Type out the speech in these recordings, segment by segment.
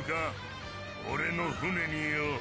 か、俺の船によ。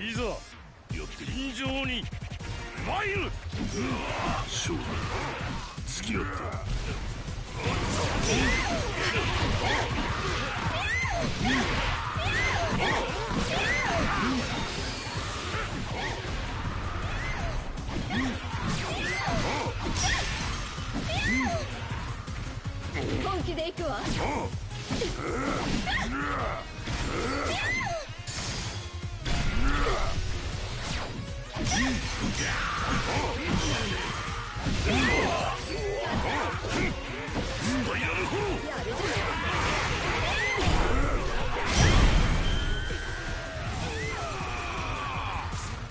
いざ臨場に参る。勝負付き合った。本気で行くわ。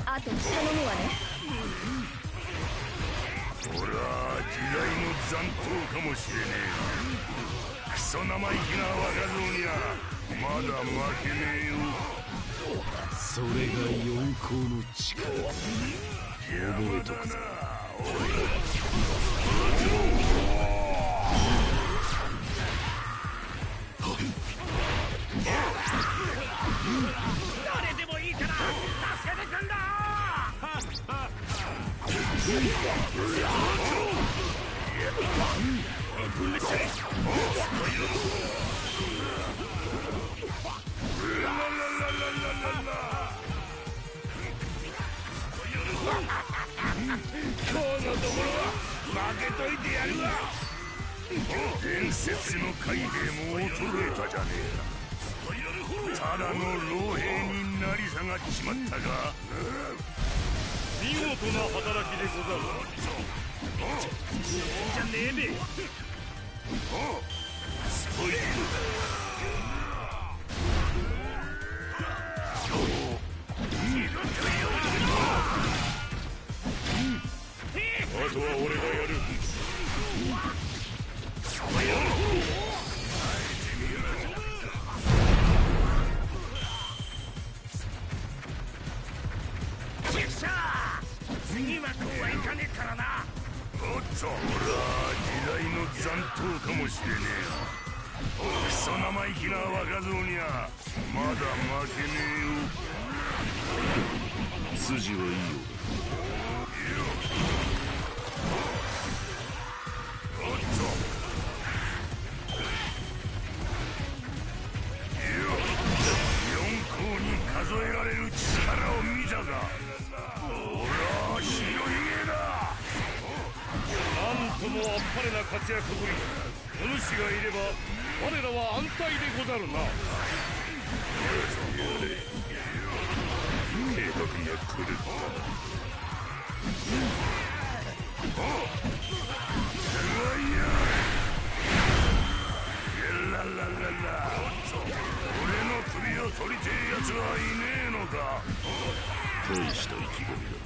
あと頼むわね。俺は時代の残党かもしれねえが、クソ生意気な若造にはまだ負けねえよ。それが四皇の力。覚えとくぞ。誰でもいいから助けてくんだ。今日のところは負けといてやるわ。伝説の海兵も衰えたじゃねえか。ただの老兵になり下がっちまったか。見事な働きでござる。じゃねえべ。スポイルあとは俺がやる。次はこうはいかねえからな。おっと、俺は時代の残党かもしれねえよ。クソ生意気な若造にはまだ負けねえよ。筋はいいよ。おっと、四皇に数えられる力を見たか。俺は白ひげだ。なんともあっぱれな活躍ぶり。お主がいれば我らは安泰でござるな。計画が狂った。すごいよ。ララララ。俺の首を取りてえやつはいねえのか。大した意気込みだ。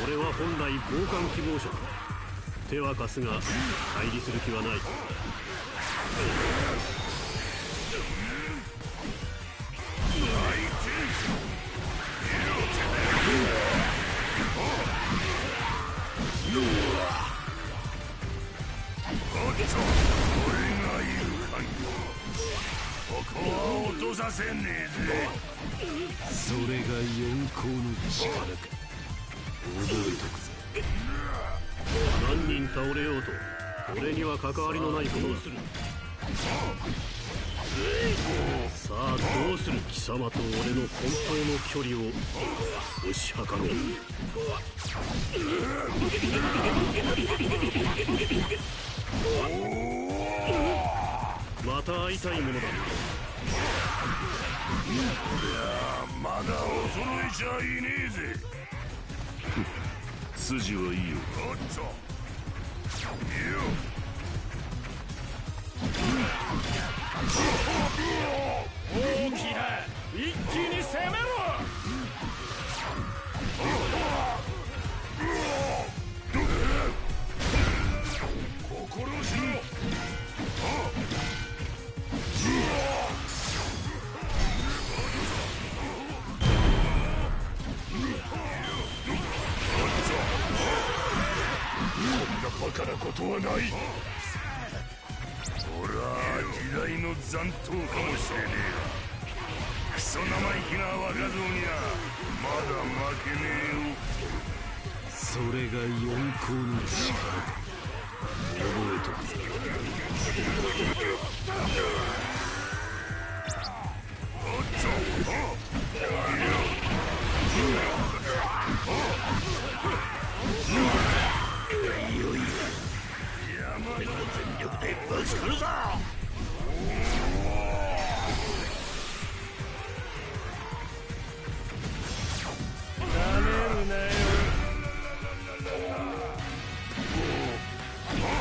俺は本来交換希望者だ。手は貸すが乖離する気はない。おっとせねえぜ。それが四皇の力か。覚えとくぜ。何人倒れようと俺には関わりのないことをする。さあどうする。貴様と俺の本当の距離を推し量ろう。また会いたいものだ。まだ衰えちゃいねえぜ。筋はいいよ。おっと。大きな一気に攻めろ。心しろ。バカなことはない。俺は時代の残党かもしれねえが、クソ生意気な若造にはまだ負けねえよ。それが四皇の力か。覚えとくぜ。おっと。山の全力でぶつかるぞ。なめるなよ。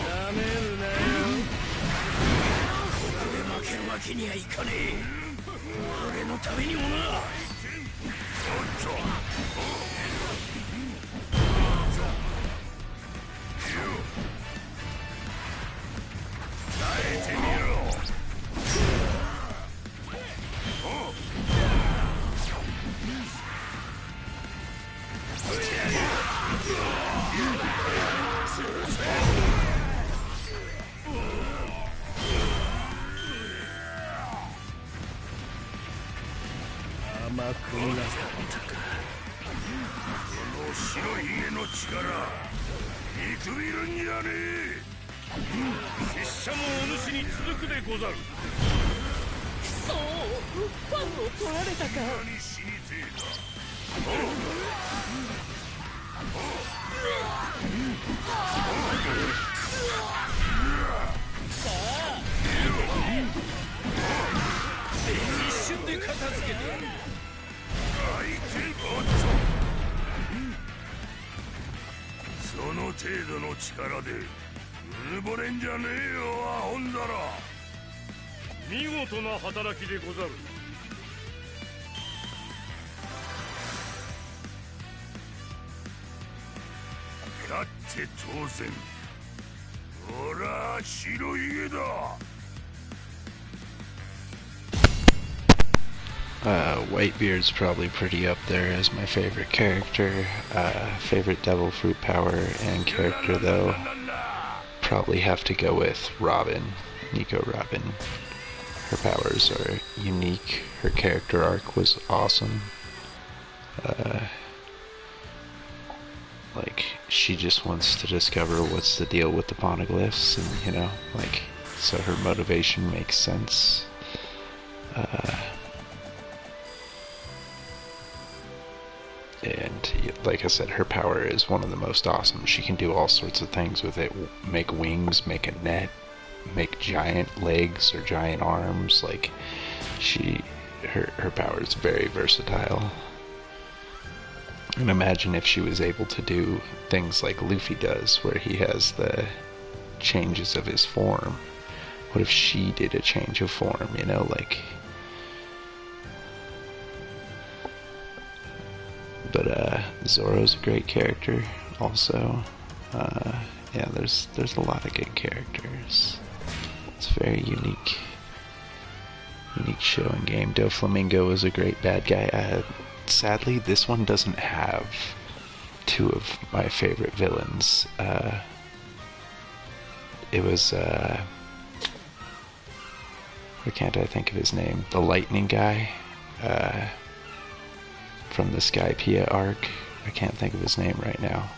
なめるなよ。ここで負けるわけにはいかねえ。俺のためにもな。おっと。甘くなかったか。この白ひげの力、見くびるんじゃねえ。拙者もお主に続くでござる。そうファンを取られたか。何死にてえか。一瞬で片付けてやる。相手おっと。その程度の力でうぬぼれんじゃねえよ、アホンだら。見事な働きでござる。勝って当然。ほら白ひげだ。Whitebeard's probably pretty up there as my favorite character. Favorite devil fruit power and character though, probably have to go with Robin, Nico Robin. Her powers are unique, her character arc was awesome. Like, she just wants to discover what's the deal with the poneglyphs, and you know, like, so her motivation makes sense. And like I said, her power is one of the most awesome. She can do all sorts of things with it. Make wings, make a net, make giant legs or giant arms. Like, her power is very versatile. And imagine if she was able to do things like Luffy does, where he has the changes of his form. What if she did a change of form, you know, like... But Zoro's a great character also. Yeah, there's a lot of good characters. It's a very unique show and game. Doflamingo is a great bad guy. Sadly, this one doesn't have two of my favorite villains. It was where Why can't I think of his name? The lightning guy from the Skypiea arc. I can't think of his name right now.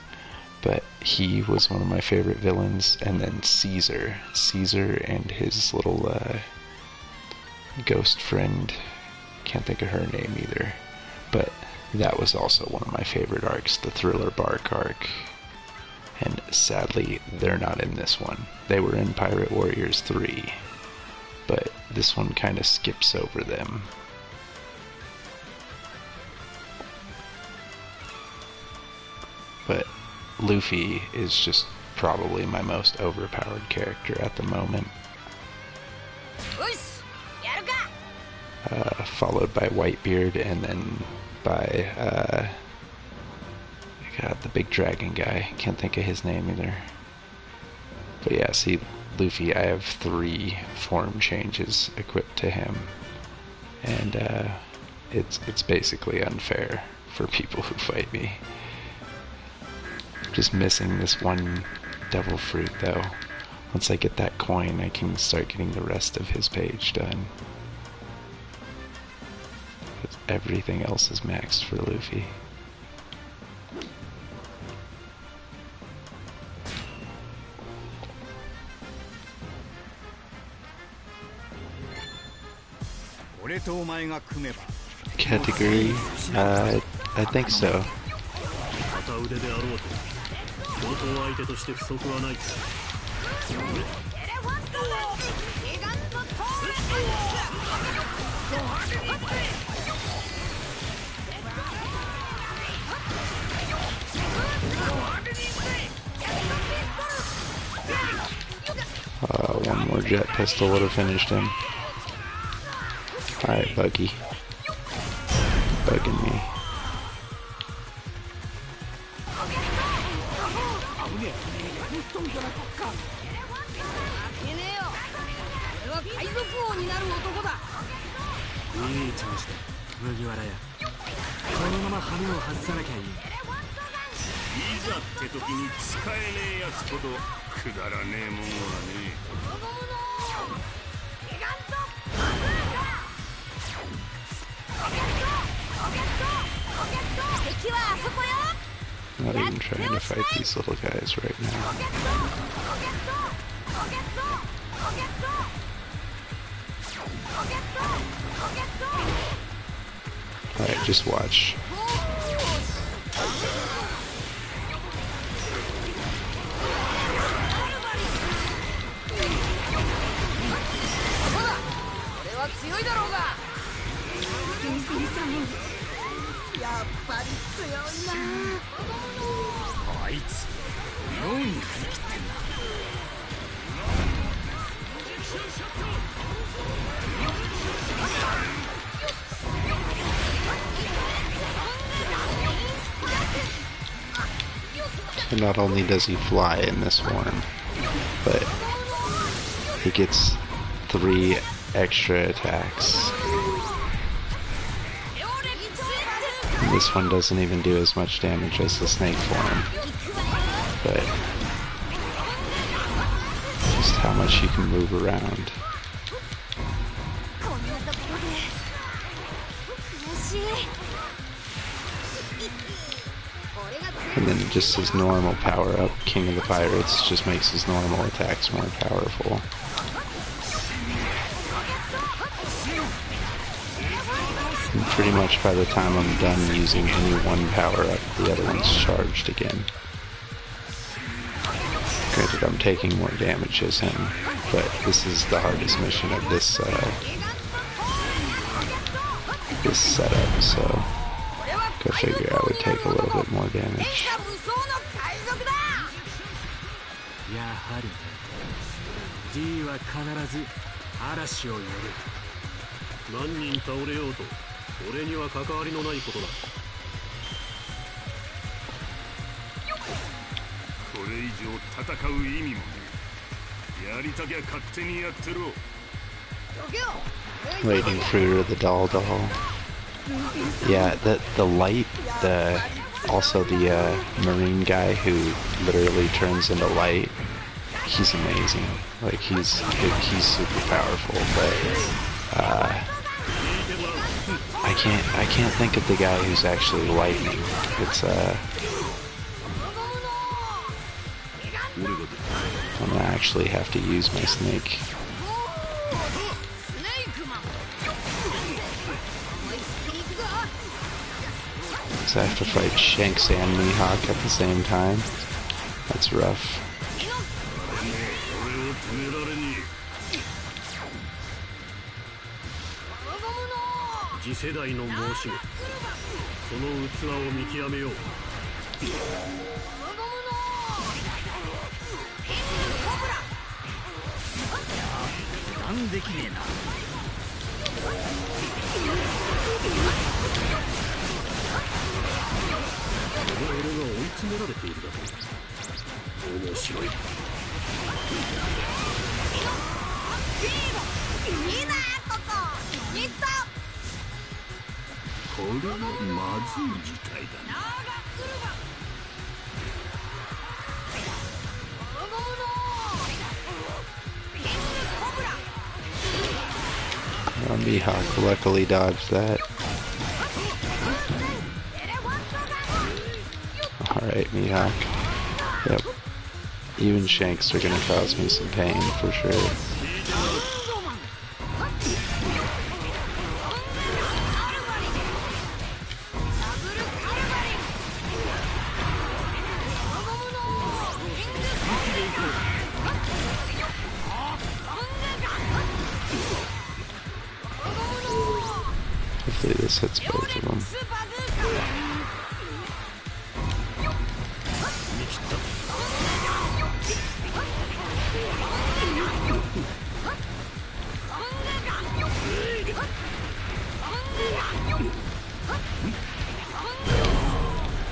But he was one of my favorite villains. And then Caesar. Caesar and his little ghost friend. Can't think of her name either. But that was also one of my favorite arcs, the Thriller Bark arc. And sadly, they're not in this one. They were in Pirate Warriors 3. But this one kind of skips over them. But Luffy is just probably my most overpowered character at the moment. Followed by Whitebeard, and then by God, the big dragon guy. Can't think of his name either. But yeah, see, Luffy, I have 3 form changes equipped to him, and it's basically unfair for people who fight me. Just missing this one devil fruit though. Once I get that coin, I can start getting the rest of his page done. But everything else is maxed for Luffy. Category? I think so. One more jet pistol would have finished him. Alright, Buggy. Bugging me. Not even trying to fight these little guys right now. Alright, just watch. And not only does he fly in this one, but he gets 3 extra attacks. And this one doesn't even do as much damage as the snake form, but just how much he can move around. And then just his normal power-up, King of the Pirates, just makes his normal attacks more powerful. And pretty much by the time I'm done using any one power-up, the other one's charged again. Granted, I'm taking more damage as him, but this is the hardest mission of this this setup, so go figure I would take a little bit more damage. Waiting for the doll. Yeah, the light, also the marine guy who literally turns into light, he's amazing. Like he's super powerful, but I can't think of the guy who's actually lightning. It's I'm gonna actually have to use my snake. So I have to fight Shanks and Mihawk at the same time. That's rough. 次世代の申し子、その器を見極めよう。油断できねえな。俺が追い詰められているだと。面白い。これはまずい事態だな。Mihawk luckily dodged that. Alright, Mihawk. Yep. Even Shanks are gonna cause me some pain for sure. Hopefully this hits both of them.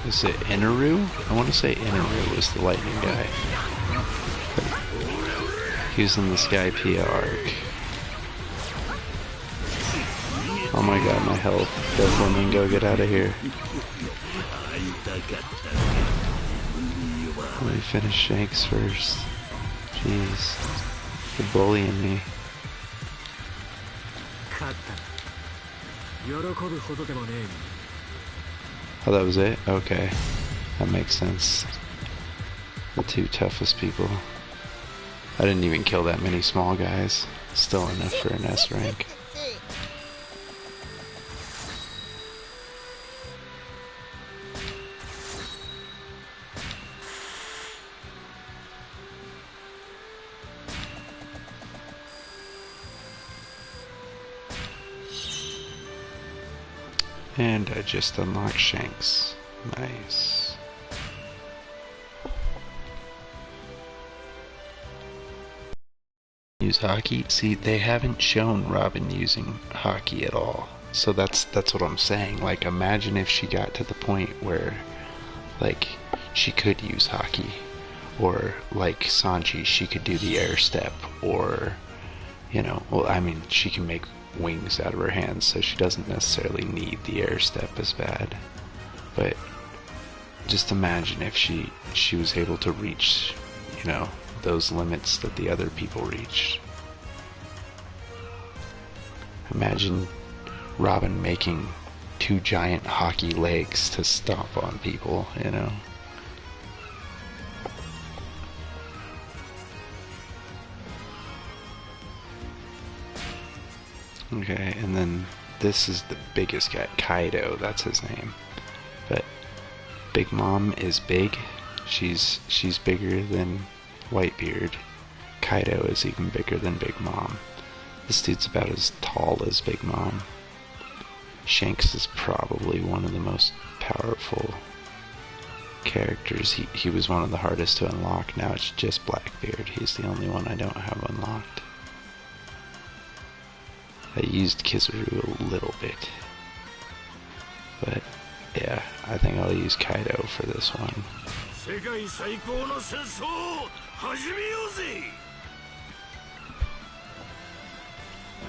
Is it Inaru? I want to say Inaru was the lightning guy. He was in the Sky Pia arc. Oh my god, my health. Go Flamingo, get out of here. Let me finish Shanks first. Jeez. You're bullying me. Oh, that was it? Okay. That makes sense. The two toughest people. I didn't even kill that many small guys. Still enough for an S rank. And I just unlocked Shanks. Nice. Use Haki? See, they haven't shown Robin using Haki at all. So that's what I'm saying. Like, imagine if she got to the point where, like, she could use Haki. Or, like Sanji, she could do the air step. Or, you know, well, I mean, she can make wings out of her hands, so she doesn't necessarily need the air step as bad. But just imagine if she was able to reach, you know, those limits that the other people reached. Imagine Robin making two giant hockey legs to stomp on people, you know. Okay, and then this is the biggest guy, Kaido, that's his name. But Big Mom is big. She's bigger than Whitebeard. Kaido is even bigger than Big Mom. This dude's about as tall as Big Mom. Shanks is probably one of the most powerful characters. He was one of the hardest to unlock. Now it's just Blackbeard. He's the only one I don't have unlocked. I used Kizaru a little bit, but yeah, I think I'll use Kaido for this one.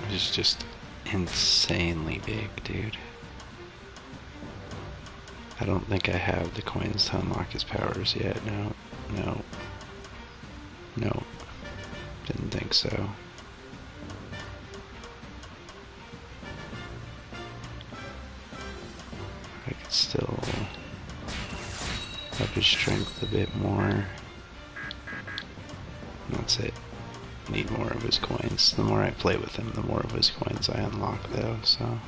He's just insanely big, dude. I don't think I have the coins to unlock his powers yet. No. Didn't think so. I could still up his strength a bit more. That's it. Need more of his coins. The more I play with him, the more of his coins I unlock though, so.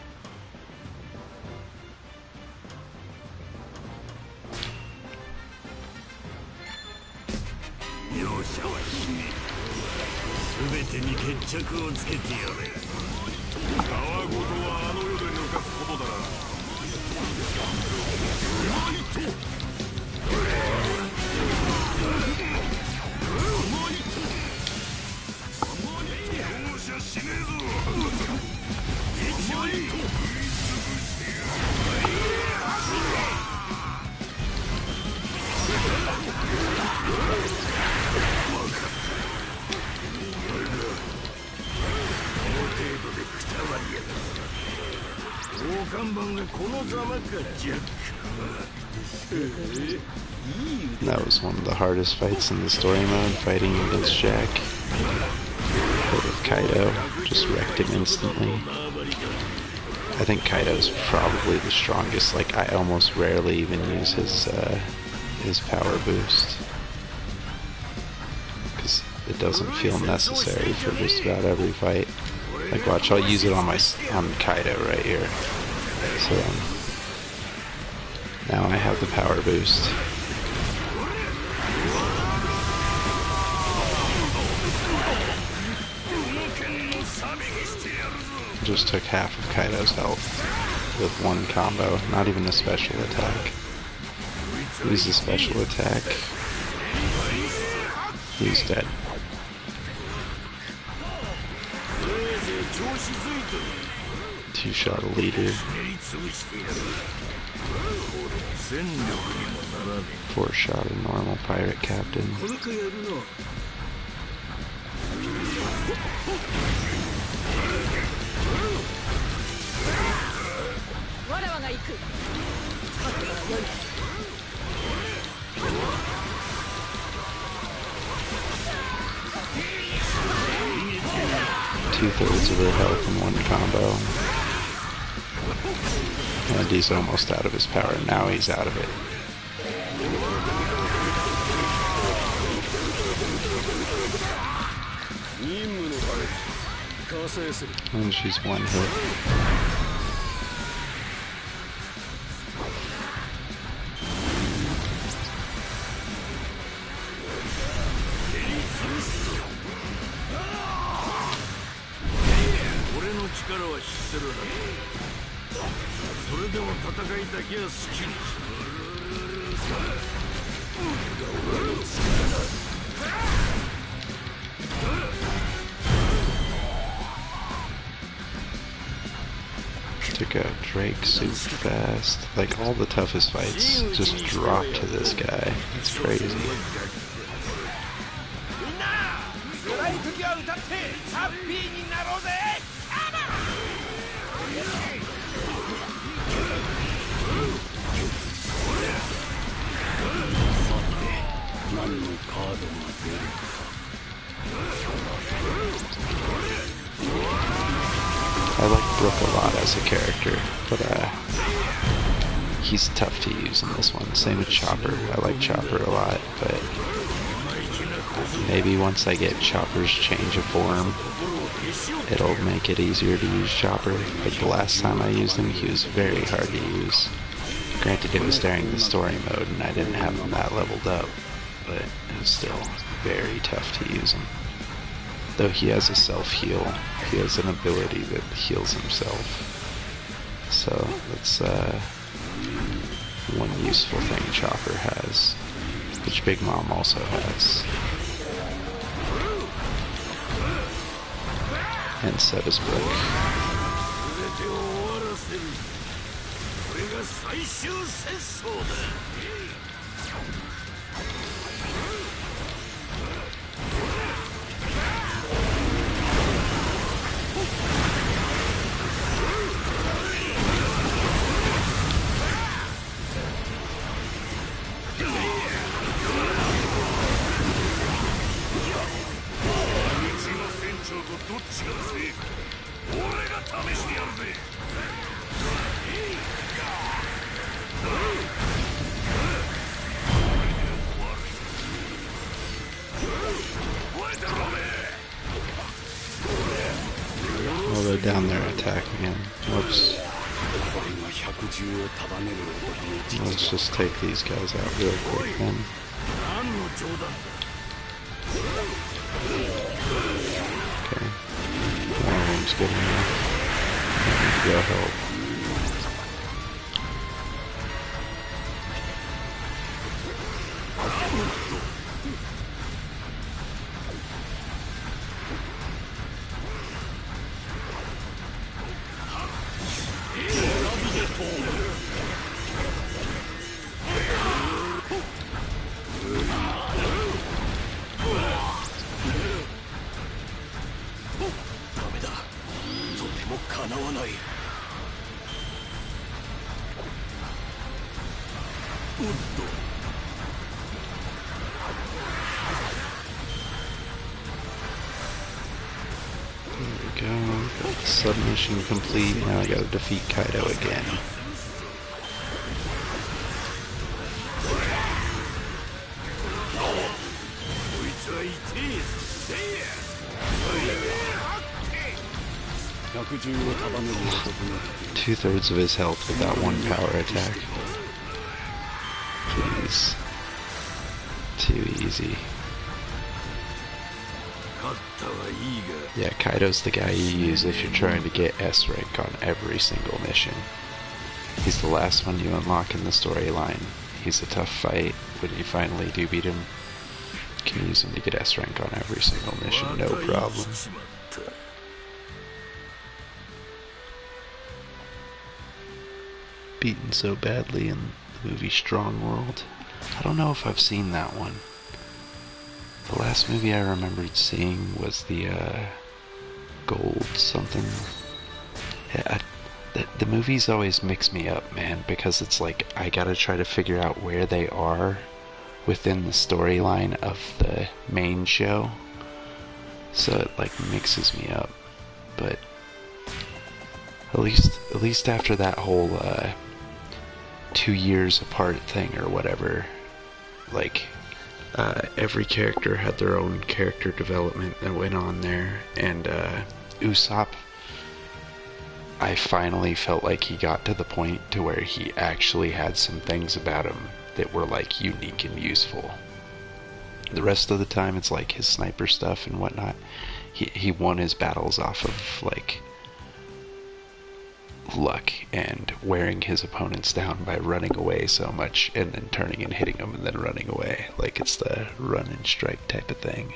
That was one of the hardest fights in the story mode, fighting against Jack. But with Kaido, just wrecked him instantly. I think Kaido's probably the strongest. Like, I almost rarely even use his power boost, because it doesn't feel necessary for just about every fight. Like, watch, I'll use it on Kaido right here. So now I have the power boost. Just took half of Kaido's health with one combo, not even a special attack. Use the special attack. He's dead. Two-shot a leader. Four-shot a normal pirate captain. Two-thirds of her health in one combo. And he's almost out of his power. Now he's out of it. And she's one hit. Took out Drake super fast. Like, all the toughest fights just drop to this guy. It's crazy. I like Brook a lot as a character, but he's tough to use in this one. Same with Chopper. I like Chopper a lot, but maybe once I get Chopper's change of form, it'll make it easier to use Chopper. Like the last time I used him, he was very hard to use. Granted, it was during the story mode and I didn't have him that leveled up, but it was still very tough to use him. Though he has a self-heal, he has an ability that heals himself. So that's one useful thing Chopper has, which Big Mom also has. And so does Brook. Oh, they're down there attacking him. Whoops. Let's just take these guys out real quick then. Okay. One of them's good enough. I need to go help. There we go. Got the submission complete. Now I gotta defeat Kaido again. Two-thirds of his health with that one power attack. Please. Too easy. Yeah, Kaido's the guy you use if you're trying to get S rank on every single mission. He's the last one you unlock in the storyline. He's a tough fight. When you finally do beat him, you can use him to get S rank on every single mission, no problem. Beaten so badly in the movie Strong World. I don't know if I've seen that one. The last movie I remembered seeing was the Gold something. Yeah, the movies always mix me up, man, because it's like I gotta try to figure out where they are within the storyline of the main show, so it like mixes me up. But at least after that whole 2 years apart thing or whatever, like every character had their own character development that went on there, and Usopp, I finally felt like he got to the point to where he actually had some things about him that were like unique and useful. The rest of the time it's like his sniper stuff and whatnot. He won his battles off of like luck and wearing his opponents down by running away so much and then turning and hitting them and then running away. Like it's the run and strike type of thing.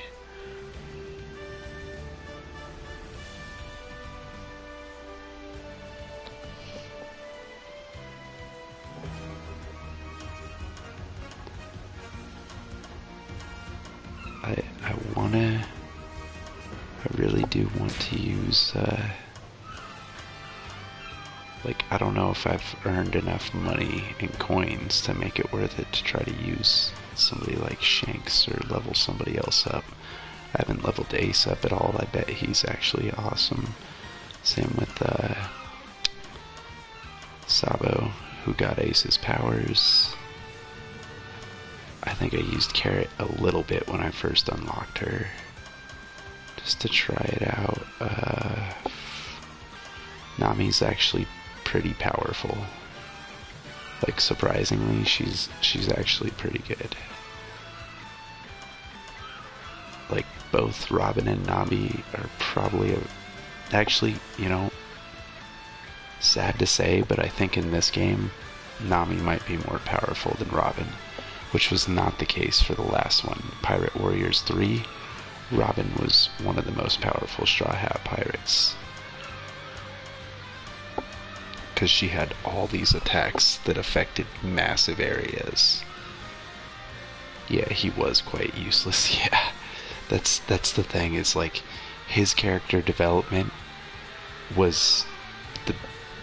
I really do want to use like, I don't know if I've earned enough money and coins to make it worth it to try to use somebody like Shanks or level somebody else up. I haven't leveled Ace up at all. I bet he's actually awesome. Same with Sabo, who got Ace's powers. I think I used Carrot a little bit when I first unlocked her, just to try it out. Nami's actually pretty powerful. Like, surprisingly, she's actually pretty good. Like, both Robin and Nami are probably actually, you know, sad to say, but I think in this game Nami might be more powerful than Robin, which was not the case for the last one, Pirate Warriors 3. Robin was one of the most powerful Straw Hat pirates, because she had all these attacks that affected massive areas. Yeah, he was quite useless. Yeah, that's the thing, is like his character development was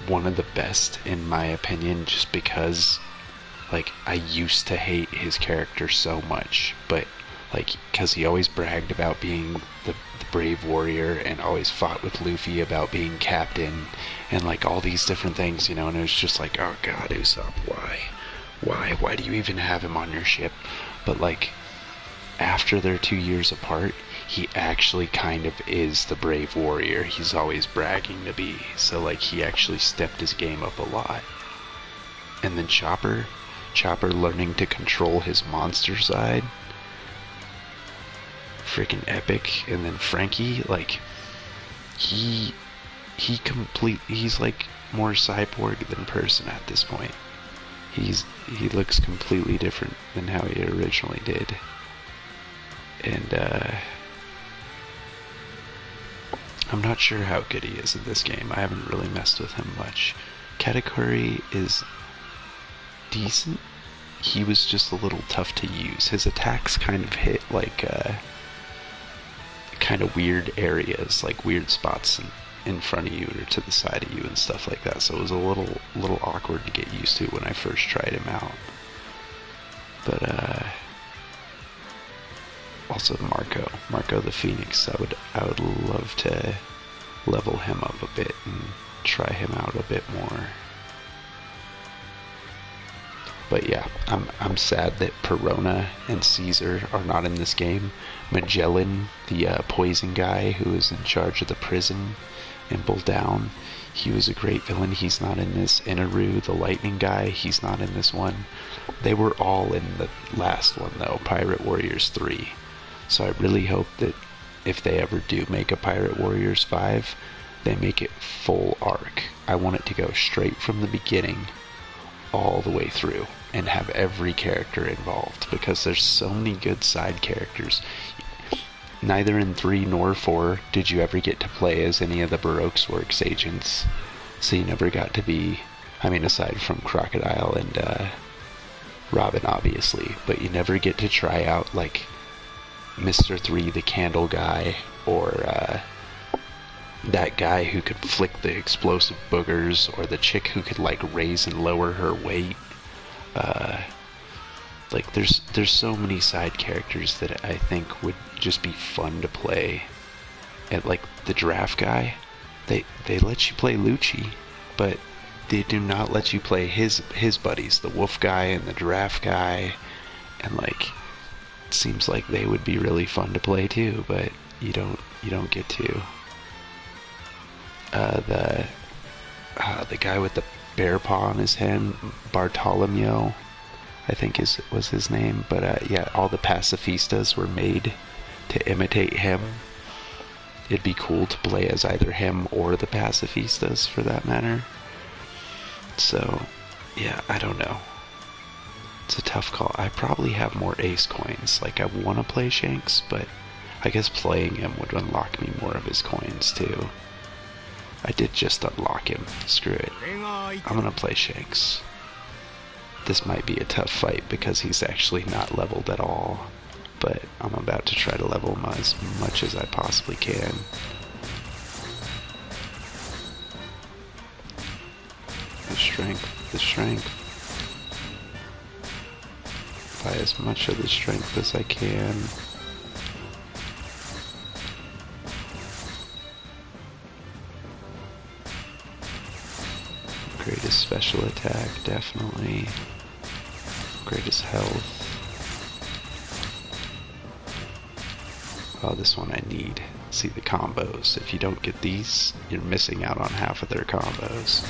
one of the best in my opinion, just because like I used to hate his character so much, but like because he always bragged about being the brave warrior and always fought with Luffy about being captain and like all these different things, you know, and it was just like, oh god, Usopp, why do you even have him on your ship? But like after they're 2 years apart, he actually kind of is the brave warrior he's always bragging to be. So like he actually stepped his game up a lot. And then Chopper learning to control his monster side, freaking epic. And then Frankie, like he's like more cyborg than person at this point. He looks completely different than how he originally did. And I'm not sure how good he is in this game. I haven't really messed with him much. Katakuri is decent. He was just a little tough to use. His attacks kind of hit like kind of weird areas, like weird spots in front of you or to the side of you and stuff like that. So it was a little awkward to get used to when I first tried him out. But also Marco the Phoenix. I would love to level him up a bit and try him out a bit more. But yeah, I'm sad that Perona and Caesar are not in this game. Magellan, the poison guy who is in charge of the prison in Bull Down, he was a great villain. He's not in this. Inaru, the lightning guy, he's not in this one. They were all in the last one though, Pirate Warriors 3. So I really hope that if they ever do make a Pirate Warriors 5, they make it full arc. I want it to go straight from the beginning all the way through and have every character involved, because there's so many good side characters. Neither in 3 nor 4 did you ever get to play as any of the Baroque's Works agents, so you never got to be, I mean aside from Crocodile and Robin obviously, but you never get to try out like Mr. 3 the candle guy, or that guy who could flick the explosive boogers, or the chick who could like raise and lower her weight. Like there's so many side characters that I think would just be fun to play. And like the giraffe guy, they let you play Lucci, but they do not let you play his buddies, the wolf guy and the giraffe guy, and like it seems like they would be really fun to play too, but you don't get to. The guy with the bear paw on his head, Bartolomeo, I think was his name. But yeah, all the pacifistas were made to imitate him. It'd be cool to play as either him or the pacifistas for that matter. So yeah, I don't know. It's a tough call. I probably have more ace coins. Like I want to play Shanks, but I guess playing him would unlock me more of his coins too. I did just unlock him. Screw it. I'm gonna play Shanks. This might be a tough fight because he's actually not leveled at all, but I'm about to try to level him as much as I possibly can. The strength. Buy as much of the strength as I can. Greatest special attack, definitely. Greatest health. Oh, this one I need. See the combos. If you don't get these, you're missing out on half of their combos.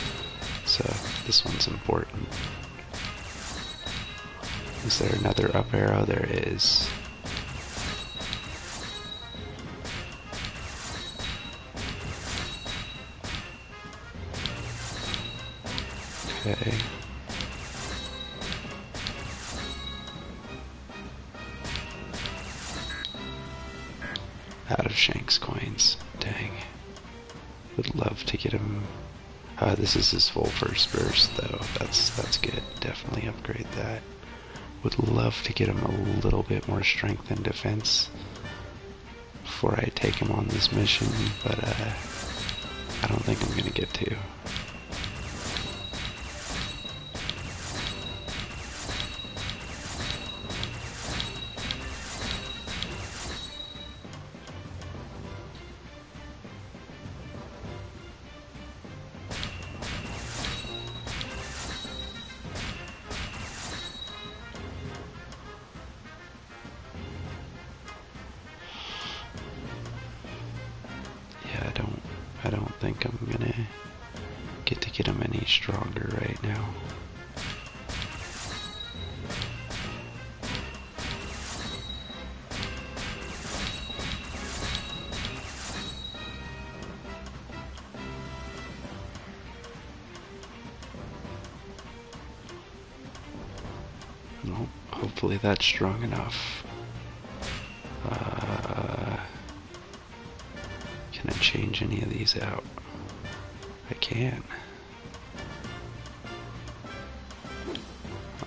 So, this one's important. Is there another up arrow? There is. Okay. Out of Shanks coins. Dang. Would love to get him. This is his full first burst though. That's good. Definitely upgrade that. Would love to get him a little bit more strength and defense before I take him on this mission, but I don't think I'm gonna get to. think I'm gonna get him any stronger right now. Nope, hopefully that's strong enough. Can I change any of these out? I can.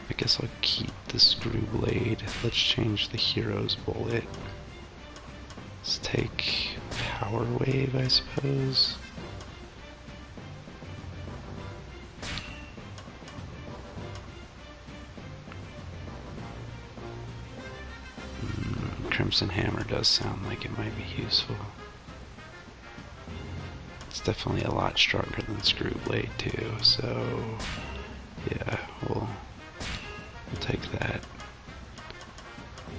I guess I'll keep the screw blade. Let's change the hero's bullet. Let's take power wave, I suppose. Crimson Hammer does sound like it might be useful. It's definitely a lot stronger than Screw Blade too, so yeah, we'll take that.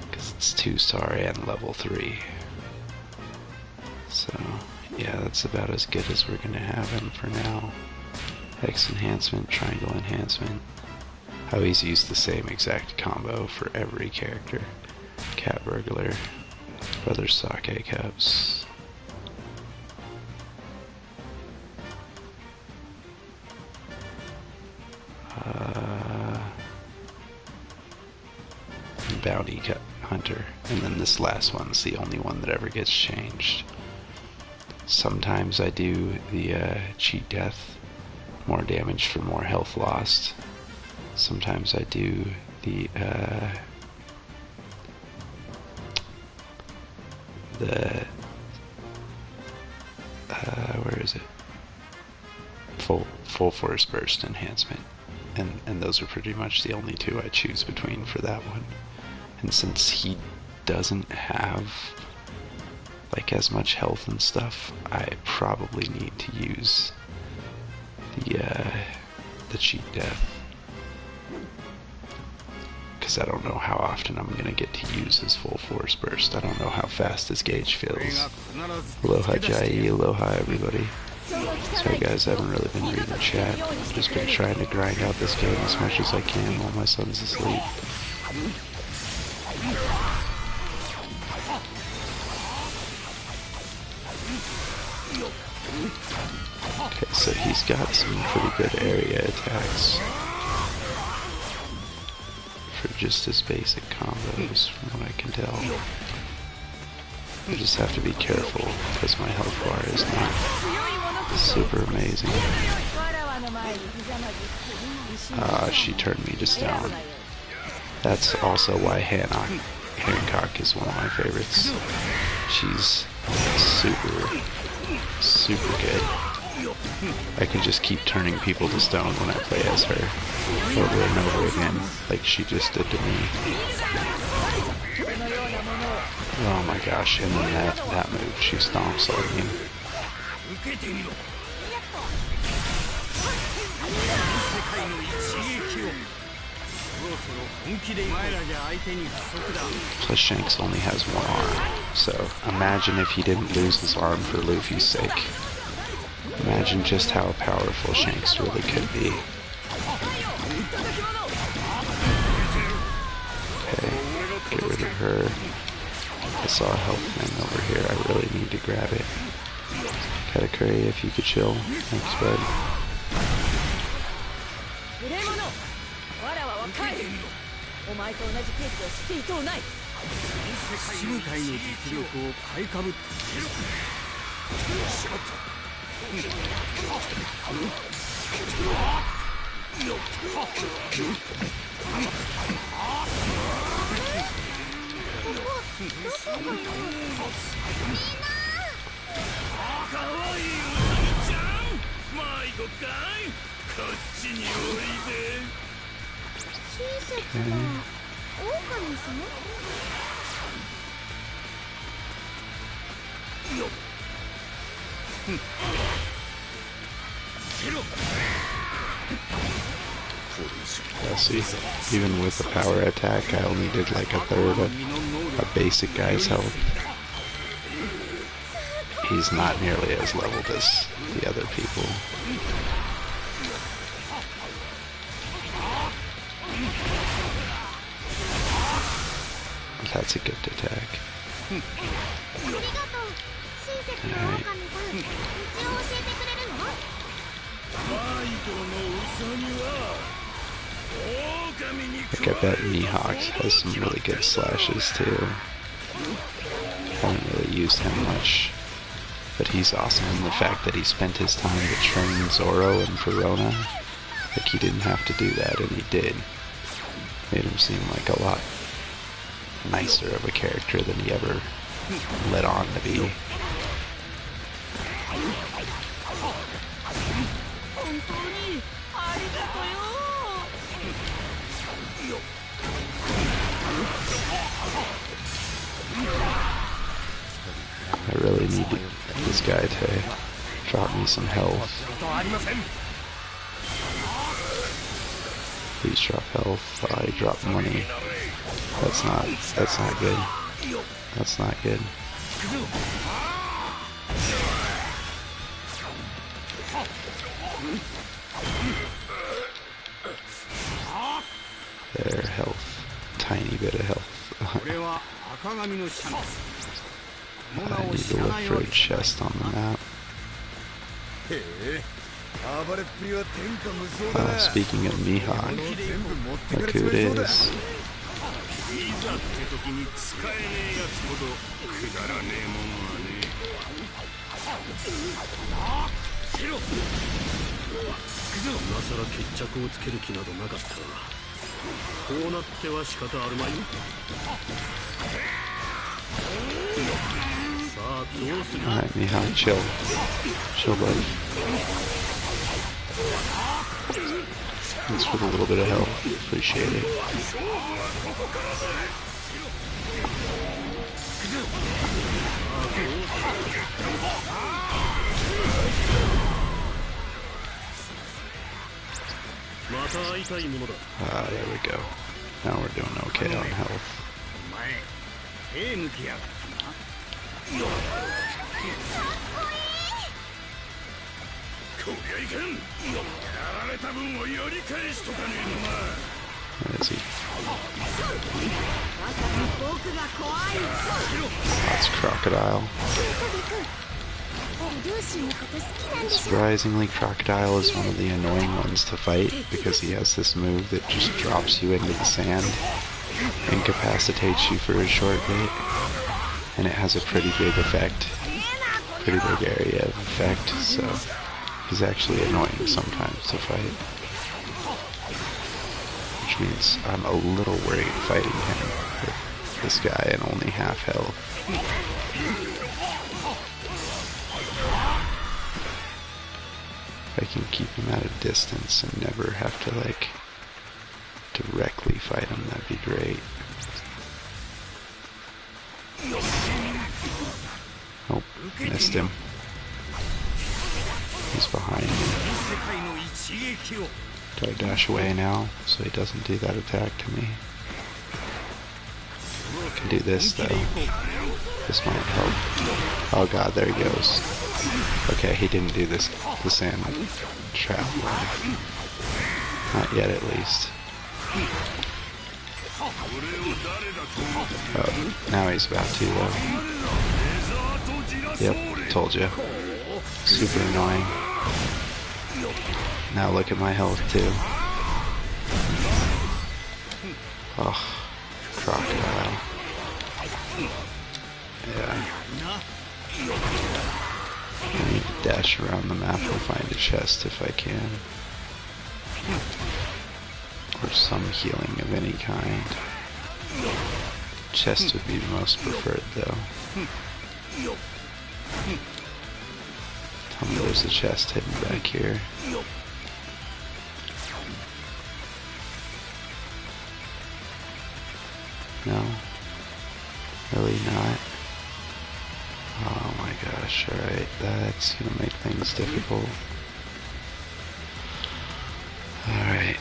Because it's 2-star and level 3. So yeah, that's about as good as we're gonna have him for now. Hex enhancement, triangle enhancement. I always use the same exact combo for every character. Cat Burglar, Brother Sake Cups. Bounty Hunter, and then this last one's the only one that ever gets changed. Sometimes I do the cheat death, more damage for more health lost. Sometimes I do the where is it? Full force burst enhancement, and those are pretty much the only two I choose between for that one. And since he doesn't have like as much health and stuff, I probably need to use the cheat death, because I don't know how often I'm gonna get to use his full force burst. I don't know how fast his gauge fills. Aloha Jai, aloha everybody. Sorry guys, I haven't really been reading chat. I've just been trying to grind out this game as much as I can while my son's asleep. Okay, so he's got some pretty good area attacks for just his basic combos, from what I can tell. I just have to be careful because my health bar is not super amazing. She turned me to stone. That's also why Hancock is one of my favorites. She's super good. I can just keep turning people to stone when I play as her over and over again, like she just did to me. Oh my gosh, and then that move, she stomps on me. Plus Shanks only has one arm, so imagine if he didn't lose his arm for Luffy's sake. Imagine just how powerful Shanks really could be. Okay, get rid of her. I saw a health thing over here, I really need to grab it. Katakuri, if you could chill. Thanks, bud. Yeah, see, even with the power attack, I only did like a third of a basic guy's health. he's not nearly as leveled as the other people. That's a good attack. Alright. Like, I bet Mihawk has some really good slashes too. Haven't really used him much. But he's awesome in the fact that he spent his time to train Zoro and Verona. Like, he didn't have to do that, and he did. Made him seem like a lot nicer of a character than he ever let on to be. I really need this guy to drop me some health. Please drop health. I drop money. That's not good. That's not good. There, health. Tiny bit of health. I need to look for a chest on the map. Speaking of Mihawk, look who it is. Alright, Mihawk, chill. Chill, buddy. Thanks for the little bit of help. Appreciate it. There we go. Now we're doing okay on health. Where is he? That's Crocodile. Surprisingly, Crocodile is one of the annoying ones to fight because he has this move that just drops you into the sand, incapacitates you for a short bit, and it has a pretty big effect, pretty big area of effect, so he's actually annoying sometimes to fight. Which means I'm a little worried fighting him with this guy and only half health. If I can keep him at a distance and never have to, like, directly fight him, that'd be great. Oh, missed him. He's behind me. Do I dash away now so he doesn't do that attack to me? I can do this though. This might help. Oh god, there he goes. Okay, he didn't do this, the sand trap one. Not yet, at least. Oh, now he's about to though. Yep, told you. Super annoying. Now look at my health too. Oh, Crocodile. Yeah. I need to dash around the map and find a chest if I can. Or some healing of any kind. Chest would be the most preferred though. Tell me there's a chest hidden back here. No? Really not? Oh my gosh, alright, that's gonna make things difficult. Alright.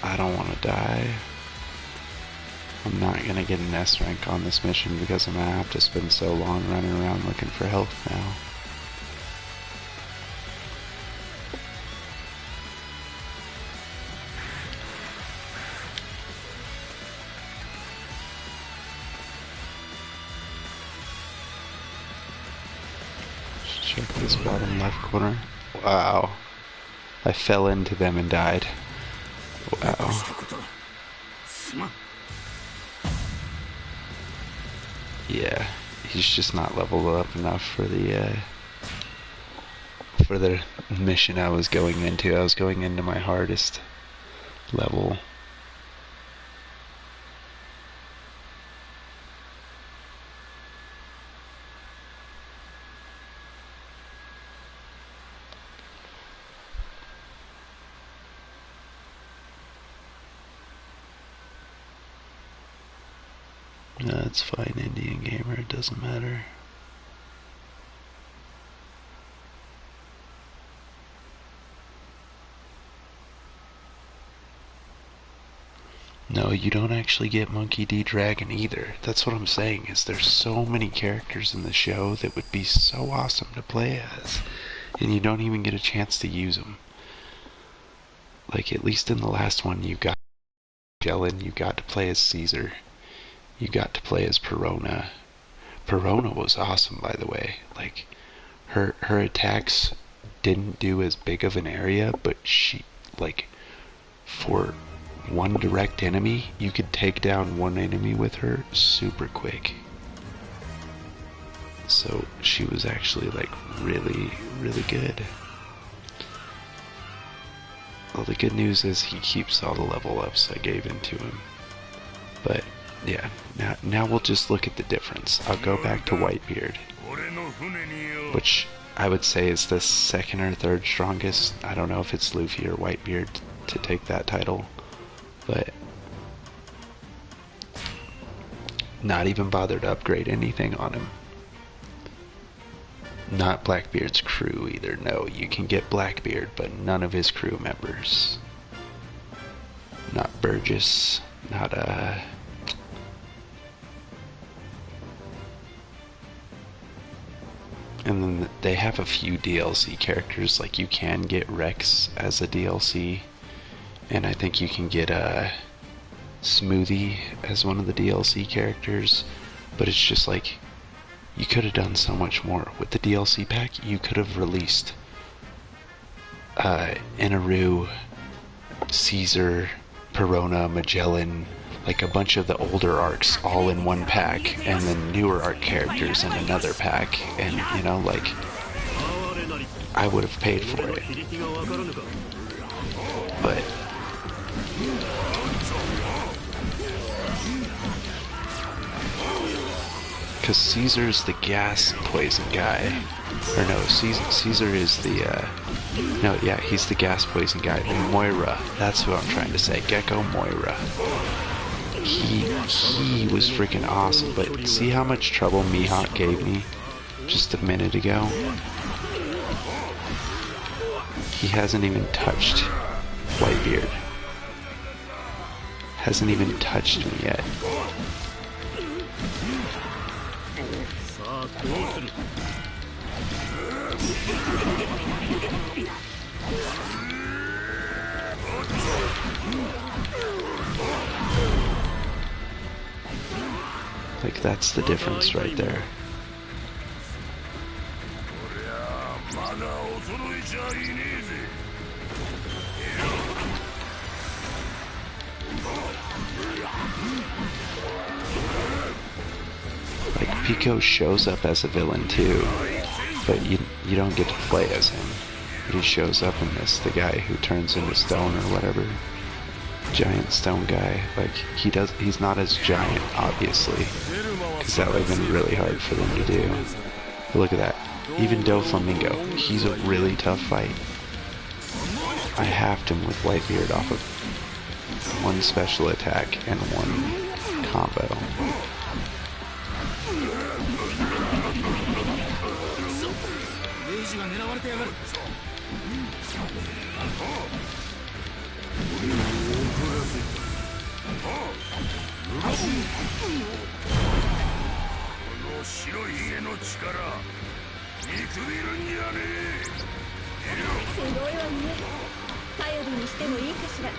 I don't want to die. I'm not gonna get an S rank on this mission because I'm gonna have to spend so long running around looking for health now. Check this bottom left corner. Wow. I fell into them and died. Wow. Yeah, he's just not leveled up enough for the mission I was going into. I was going into my hardest level. No, it's fine, Indian gamer, it doesn't matter. No, you don't actually get Monkey D. Dragon either. That's what I'm saying, is there's so many characters in the show that would be so awesome to play as, and you don't even get a chance to use them. Like, at least in the last one, you got Magellan, you got to play as Caesar. You got to play as Perona. Perona was awesome, by the way. Like, her attacks didn't do as big of an area, but she, like, for one direct enemy, you could take down one enemy with her super quick. So she was actually, like, really, really good. Well, the good news is he keeps all the level ups I gave into him. But yeah, now we'll just look at the difference. I'll go back to Whitebeard, which I would say is the second or third strongest. I don't know if it's Luffy or Whitebeard to take that title, but not even bother to upgrade anything on him. Not Blackbeard's crew either. No, you can get Blackbeard, but none of his crew members. Not Burgess, not and then they have a few DLC characters, like you can get Rex as a DLC, and I think you can get Smoothie as one of the DLC characters, but it's just like, you could have done so much more. With the DLC pack, you could have released Inaru, Caesar, Perona, Magellan, like a bunch of the older arcs all in one pack, and then newer arc characters in another pack, and you know, like, I would have paid for it. But because Caesar's the gas poison guy, or no, Caesar is the no, yeah, he's the gas poison guy. And Moira, that's who I'm trying to say, Gecko Moira. He was freaking awesome, but see how much trouble Mihawk gave me just a minute ago? He hasn't even touched Whitebeard. Hasn't even touched me yet. Like, that's the difference right there. Like, Pico shows up as a villain too, but you don't get to play as him. He shows up in this, the guy who turns into stone or whatever. Giant stone guy. Like, he's not as giant, obviously, because that would have been really hard for them to do. But look at that. Even Doflamingo, he's a really tough fight. I halved him with Whitebeard off of one special attack and one combo. 白ひげの力見くびるんじゃねえ。すごいわね。頼りにしてもいいかしら。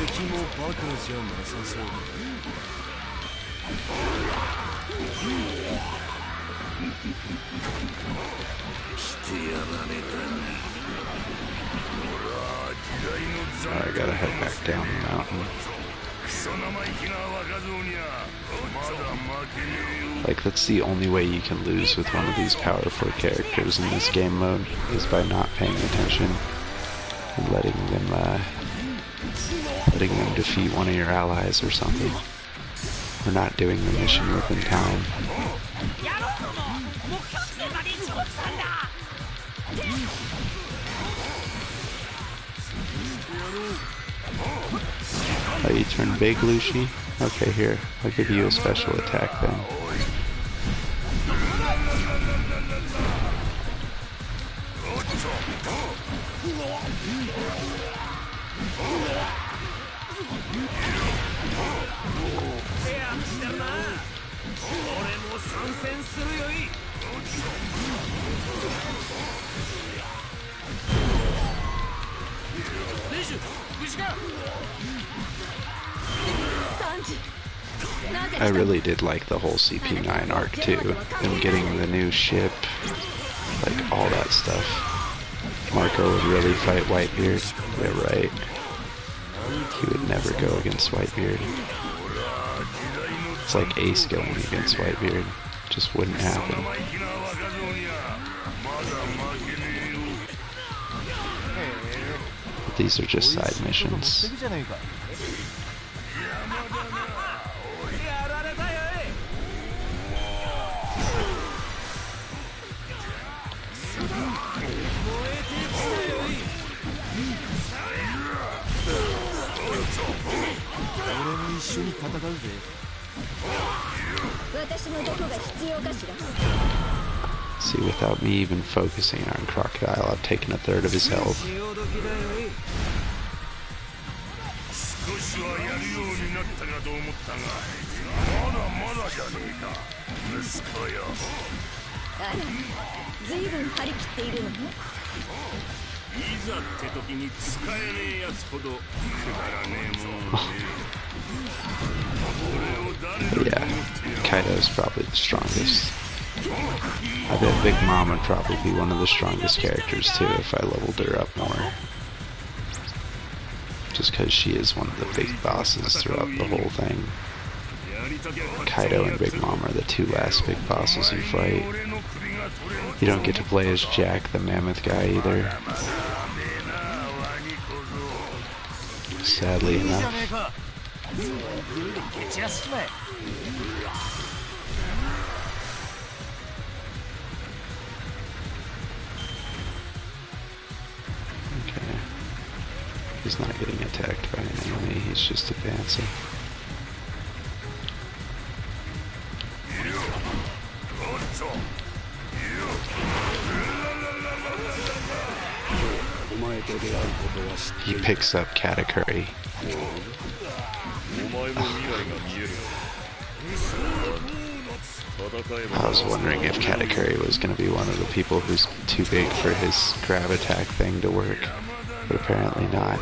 敵もバカじゃなさそうだ。してやられたな。俺は時代の I gotta head back down the mountain. クソ生意気な若造にゃまだ負けねえよ。 Like, that's the only way you can lose with one of these powerful characters in this game mode, is by not paying attention and letting them defeat one of your allies or something. Or not doing the mission within time. Oh, you turn big, Lucy? Okay, here. I'll give you a special attack then. I really did like the whole CP9 arc too, and getting the new ship, like all that stuff. Marco would really fight Whitebeard. Yeah, right. He would never go against Whitebeard. It's like Ace going against Whitebeard. Just wouldn't happen. But these are just side missions. See, without me even focusing on Crocodile, I've taken a third of his health. But yeah, Kaido's probably the strongest. I bet Big Mom would probably be one of the strongest characters too if I leveled her up more. Just because she is one of the big bosses throughout the whole thing. Kaido and Big Mom are the two last big bosses you fight. You don't get to play as Jack the Mammoth guy either. Sadly enough. Okay. He's not getting attacked by an enemy, he's just advancing. He picks up Katakuri. I was wondering if Katakuri was going to be one of the people who's too big for his grab attack thing to work, but apparently not.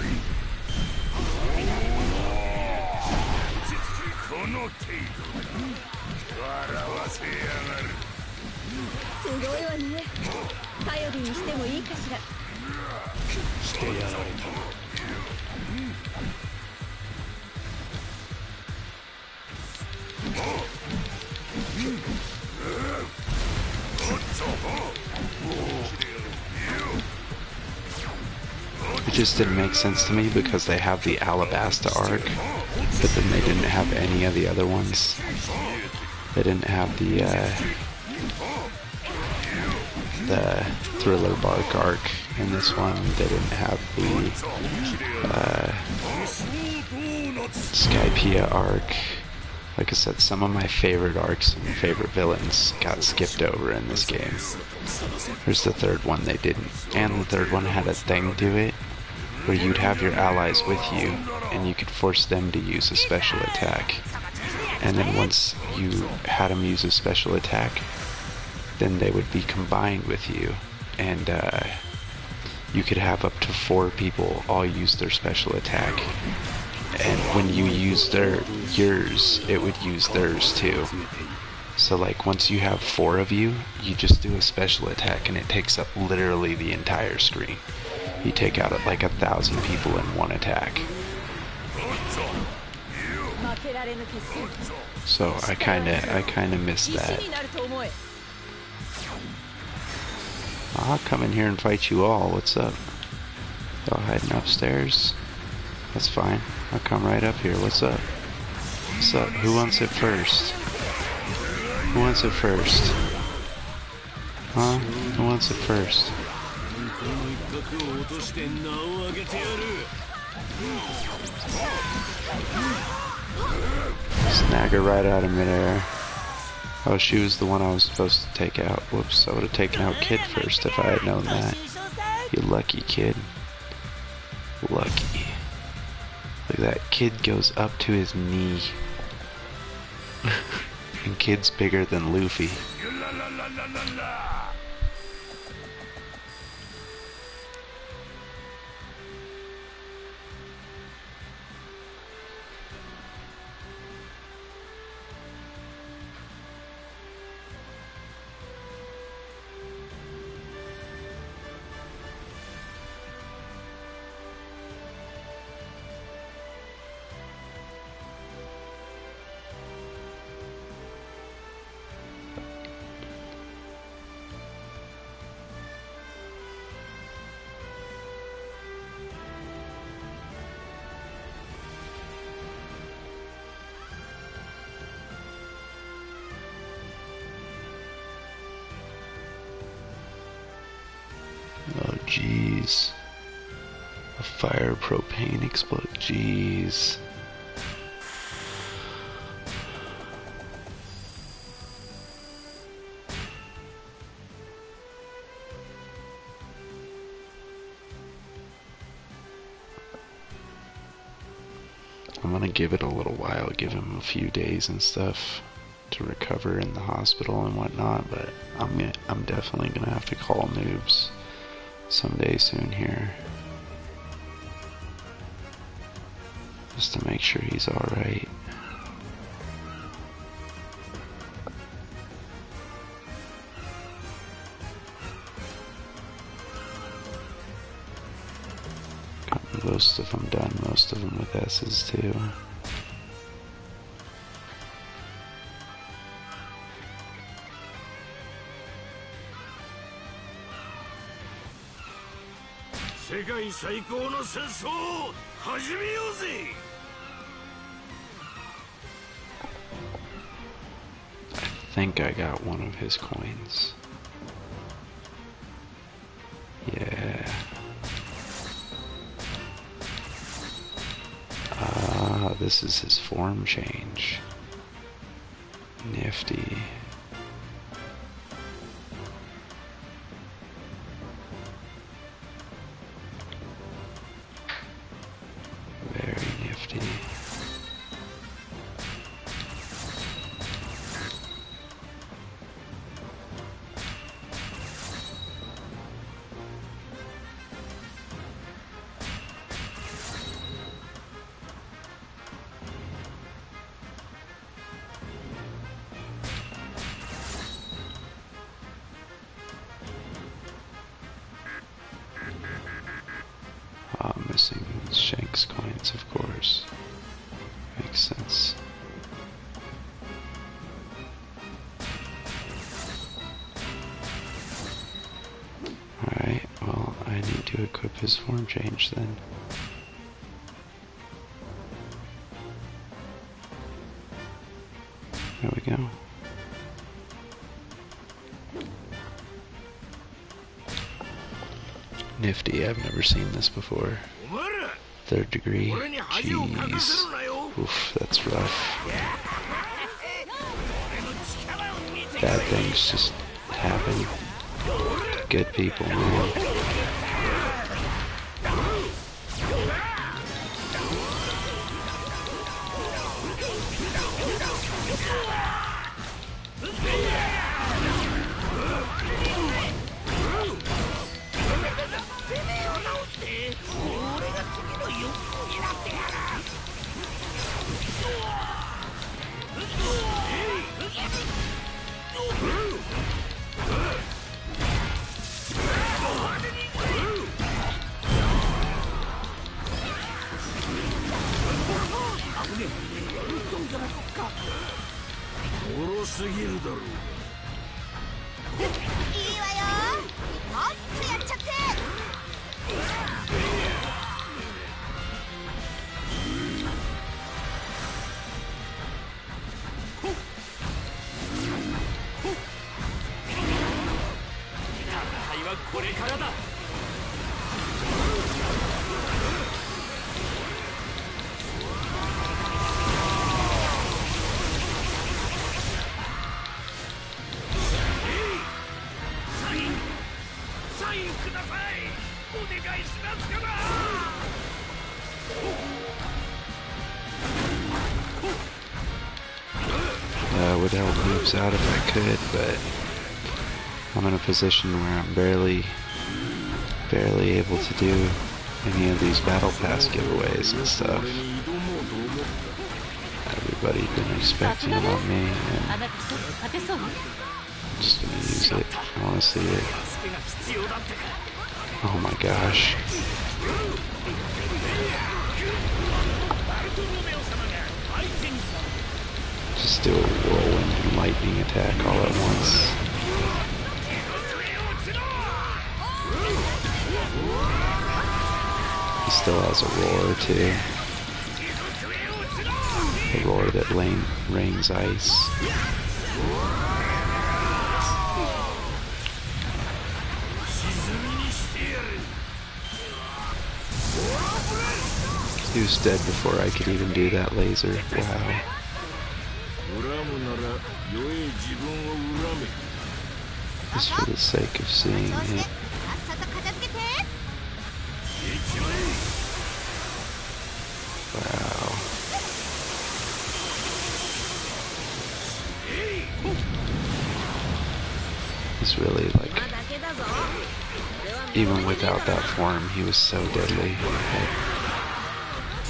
It just didn't make sense to me because they have the Alabasta arc, but then they didn't have any of the other ones. They didn't have the Thriller Bark arc in this one. They didn't have the Skypiea arc. Like I said, some of my favorite arcs and favorite villains got skipped over in this game. There's the third one they didn't. And the third one had a thing to it where you'd have your allies with you, and you could force them to use a special attack. And then once you had them use a special attack, then they would be combined with you, and you could have up to 4 people all use their special attack. And when you use yours, it would use theirs too. So like once you have 4 of you, you just do a special attack and it takes up literally the entire screen. You take out like 1,000 people in one attack. So I kinda missed that. I'll come in here and fight you all. What's up? Y'all hiding upstairs? That's fine. I'll come right up here. What's up? What's up? Who wants it first? Who wants it first? Huh? Who wants it first? Snag her right out of midair. Oh, she was the one I was supposed to take out. Whoops, I would have taken out Kid first if I had known that. You lucky kid. Lucky. Look at that. Kid goes up to his knee. And Kid's bigger than Luffy. Oh jeez. A fire propane explode. Jeez. I'm gonna give it a little while, give him a few days and stuff to recover in the hospital and whatnot, but I'm definitely gonna have to call Noobs someday soon here, just to make sure he's alright. Got most of them done, most of them with S's too. I think I got one of his coins. Yeah. Ah, this is his form change. Nifty. Missing Shanks coins, of course. Makes sense. Alright, well, I need to equip his form change then. There we go. Nifty, I've never seen this before. 3rd degree. Jeez. Oof, that's rough. Bad things just happen to good people, man. もろすぎるだろう。いいわよ。もっとやっちゃって。戦いはこれからだ。サインください。お願いしますから。Would help moves out if I could, but I'm in a position where I'm barely able to do any of these battle pass giveaways and stuff. Everybody's been expecting it on me, and I'm just gonna use it. I wanna see it. Oh my gosh. Just do a whirlwind and lightning attack all at once. He still has a roar too. A roar that rains ice. He was dead before I could even do that laser. Wow. Just for the sake of seeing it. Wow. He's really like, even without that form, he was so deadly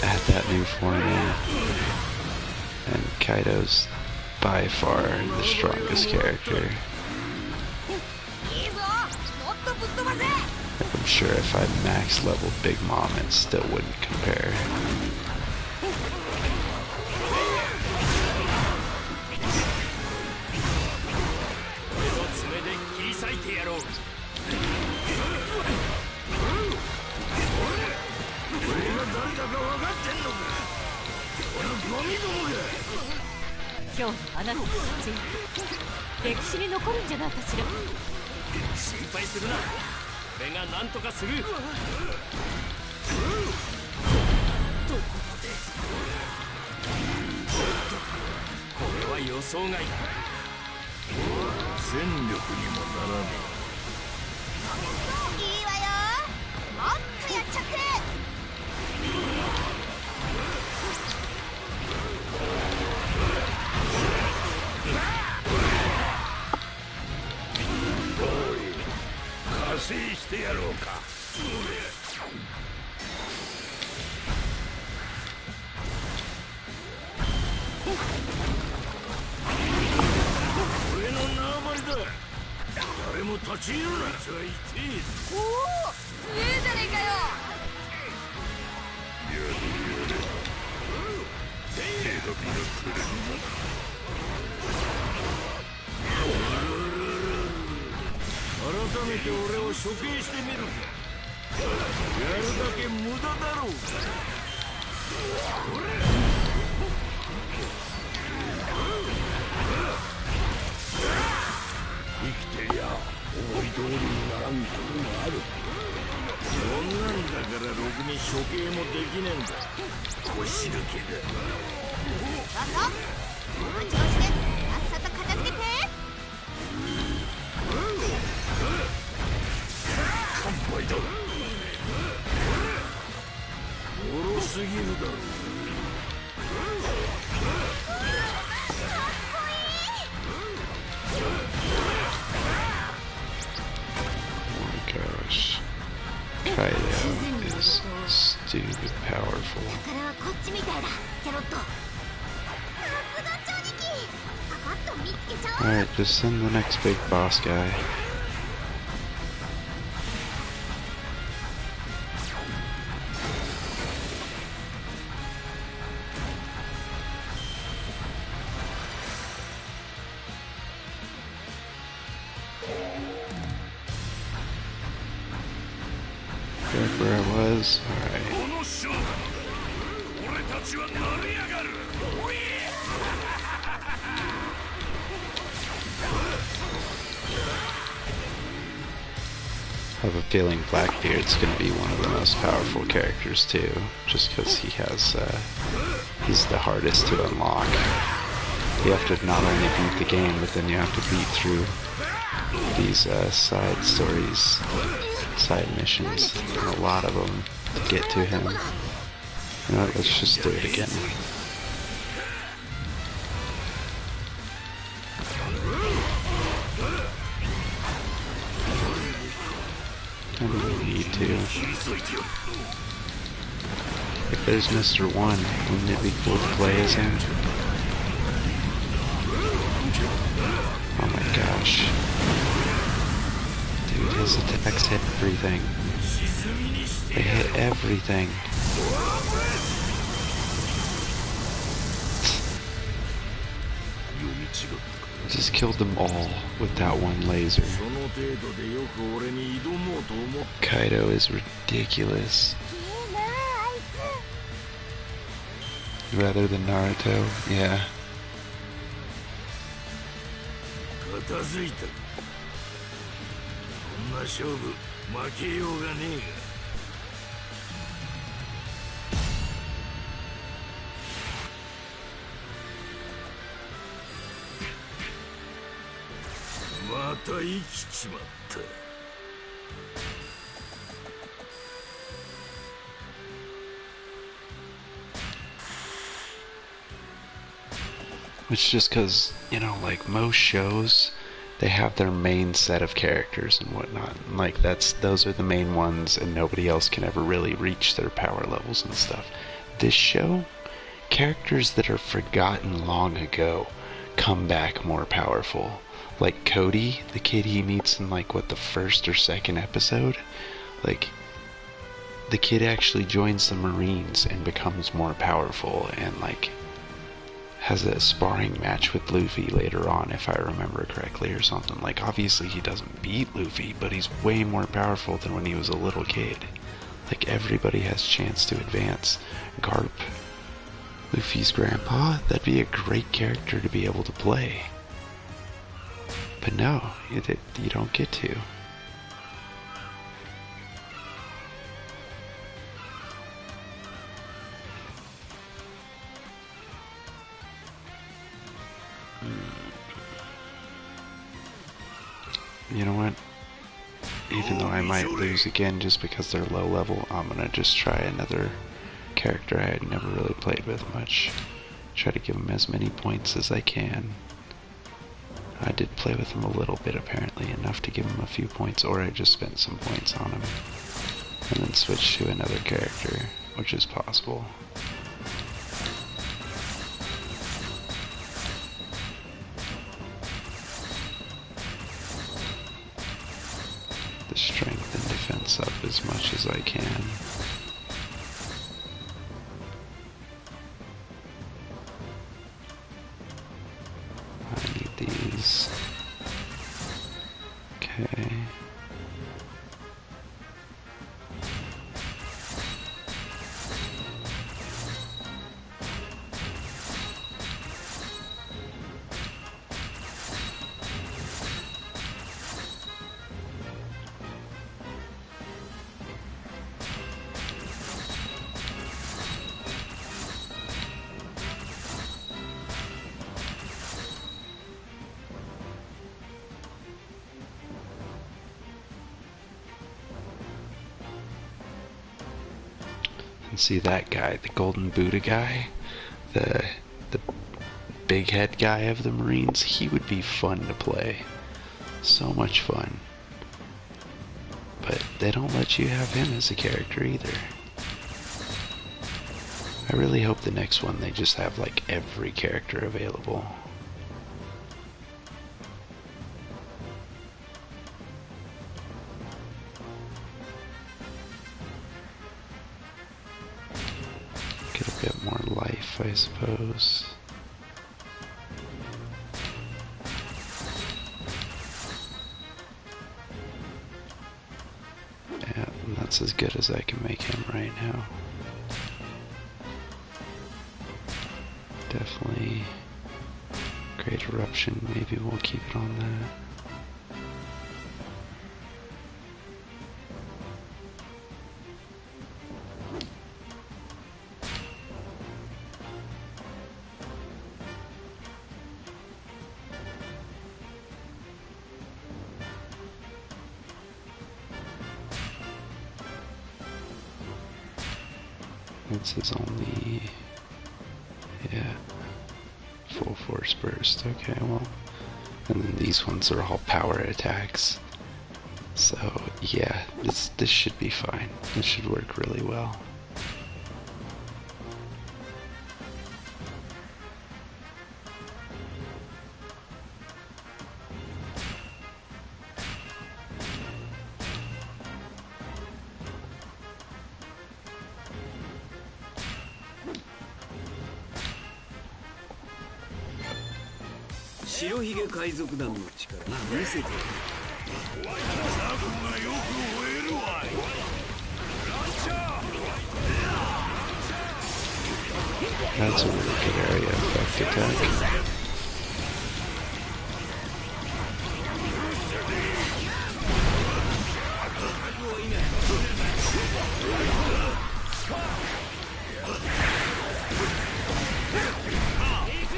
at that new form. And Kaido's by far the strongest character. I'm sure if I max leveled Big Mom, it still wouldn't compare. Kaido is stupid powerful. Alright, just send the next big boss guy. where I was? Alright. I have a feeling Blackbeard's going to be one of the most powerful characters too, just because he has, he's the hardest to unlock. You have to not only beat the game, but then you have to beat through these side stories, side missions, and a lot of them to get to him. You know what, let's just do it again. I don't need to. If there's Mr. One, wouldn't it be cool to play as him? Oh my gosh. Dude, his attacks hit everything. They hit everything. Just killed them all with that one laser. Kaido is ridiculous. Rather than Naruto, yeah. It's just because, you know, like most shows, they have their main set of characters and whatnot. And like those are the main ones, and nobody else can ever really reach their power levels and stuff. This show, characters that are forgotten long ago come back more powerful. Like Cody, the kid he meets in like what, the first or second episode, like the kid actually joins the Marines and becomes more powerful, and like has a sparring match with Luffy later on, if I remember correctly, or something. Like, obviously he doesn't beat Luffy, but he's way more powerful than when he was a little kid. Like, everybody has a chance to advance. Garp, Luffy's grandpa, that'd be a great character to be able to play. But no, you don't get to. You know what? Even though I might lose again just because they're low level, I'm gonna just try another character I had never really played with much. Try to give him as many points as I can. I did play with him a little bit, apparently, enough to give him a few points, or I just spent some points on him and then switched to another character, which is possible. The strength and defense up as much as I can. I need these. Okay. And see that guy, the Golden Buddha guy, the big head guy of the Marines, he would be fun to play. So much fun. But they don't let you have him as a character either. I really hope the next one they just have like every character available. Get a bit more life, I suppose. Yeah, and that's as good as I can make him right now. Definitely Great Eruption, maybe we'll keep it on that. This is only, yeah, full force burst. Okay, well, and then these ones are all power attacks. So yeah, this should be fine. This should work really well. That's a really good area effect attack.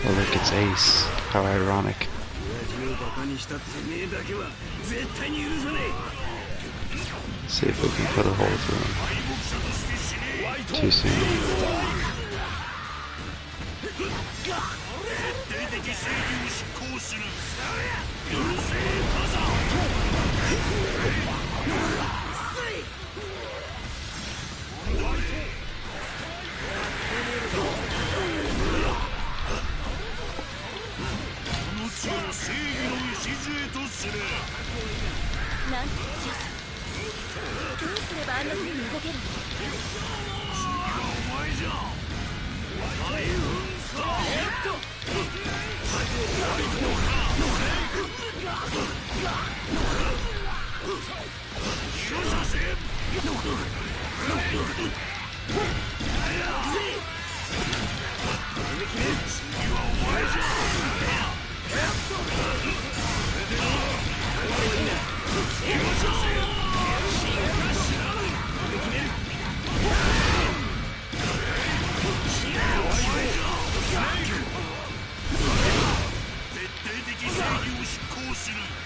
Oh look, it's Ace. How ironic. See if we can put a hole through him. Too soon.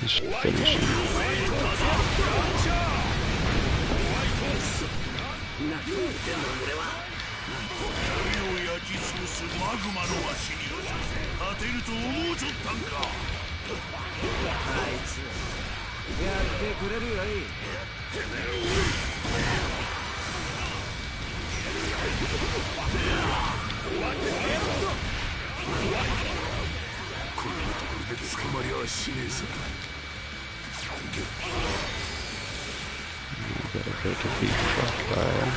Just finish him. Better go defeat Crocodile.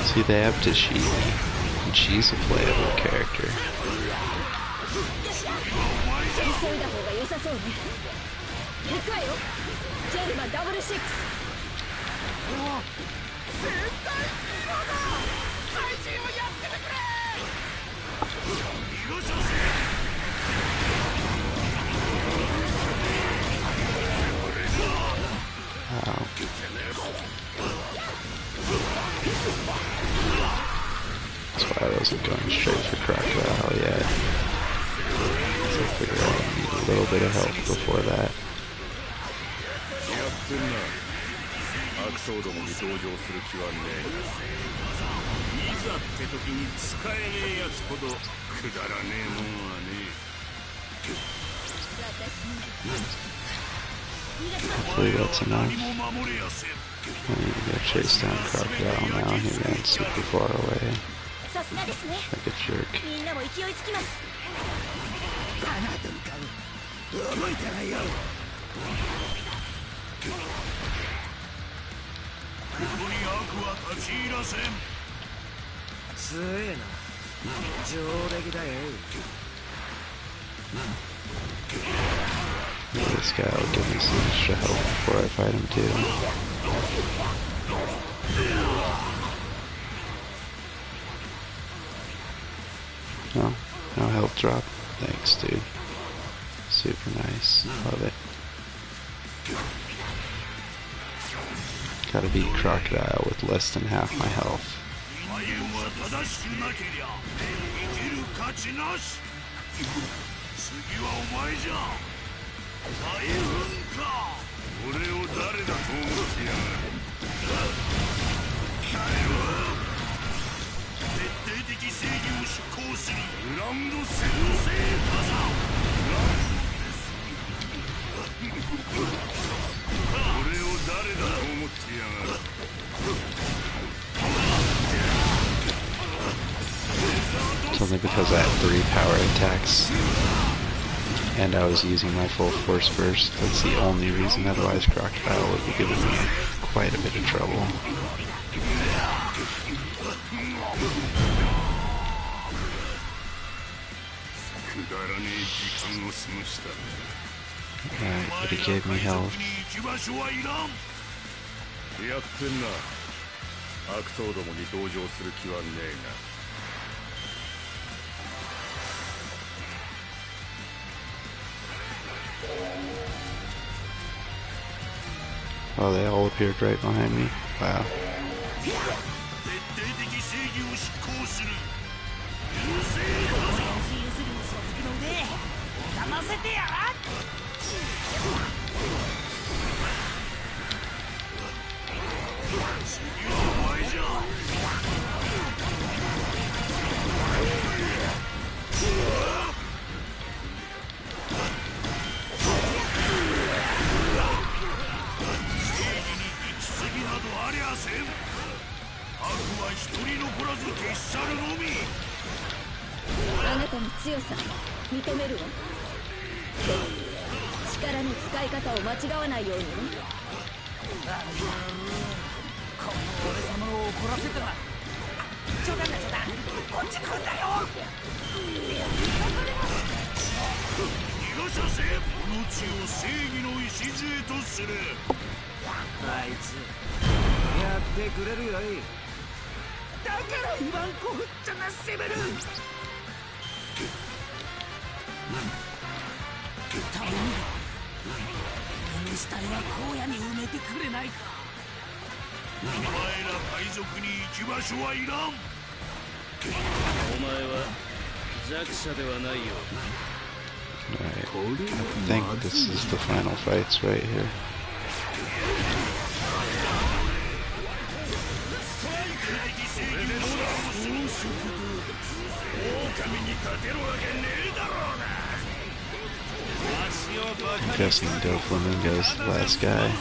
See, they have Tashigi, and she's a playable character. Wow. That's why I wasn't going straight for Crocodile yet. So I figured I would need a little bit of help before that. Hopefully that's enough. I need to go chase down Crocodile now. He ran super far away. Like a jerk. This guy will give me some extra help before I fight him too. No health drop. Thanks, dude. Super nice. Love it. Gotta beat Crocodile with less than half my health. It's only because I had 3 power attacks and I was using my full force burst. That's the only reason, otherwise Crocodile would be giving me quite a bit of trouble. Alright, but he gave me health. Oh, they all appeared right behind me. Wow. Alright, I think this is the final fights right here. I'm guessing Doflamingo's the last guy.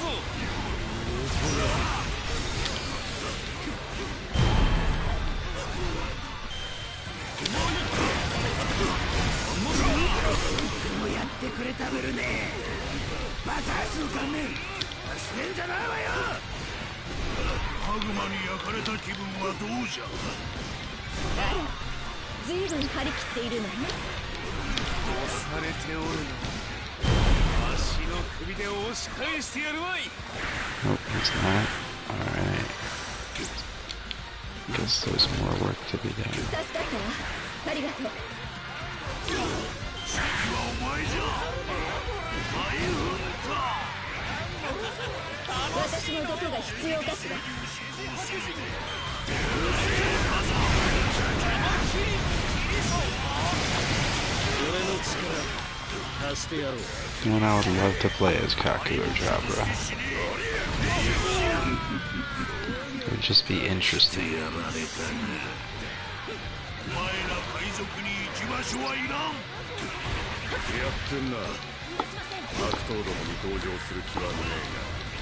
Nope, it's not. Alright. Guess there's more work to be done. And I would love to play as Kaku or Jabra. It would just be interesting.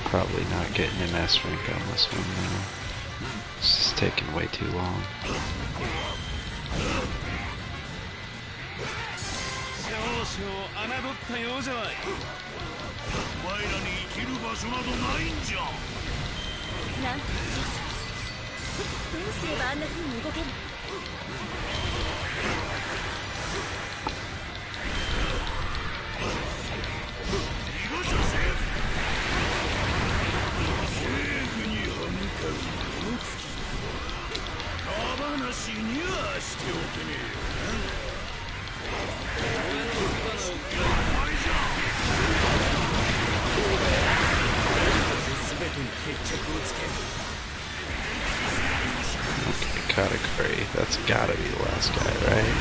Probably not getting an S rank on this one though. It's just taking way too long. なんて強さ。どうすればあんな風に動ける。Katakuri, that's gotta be the last guy, right?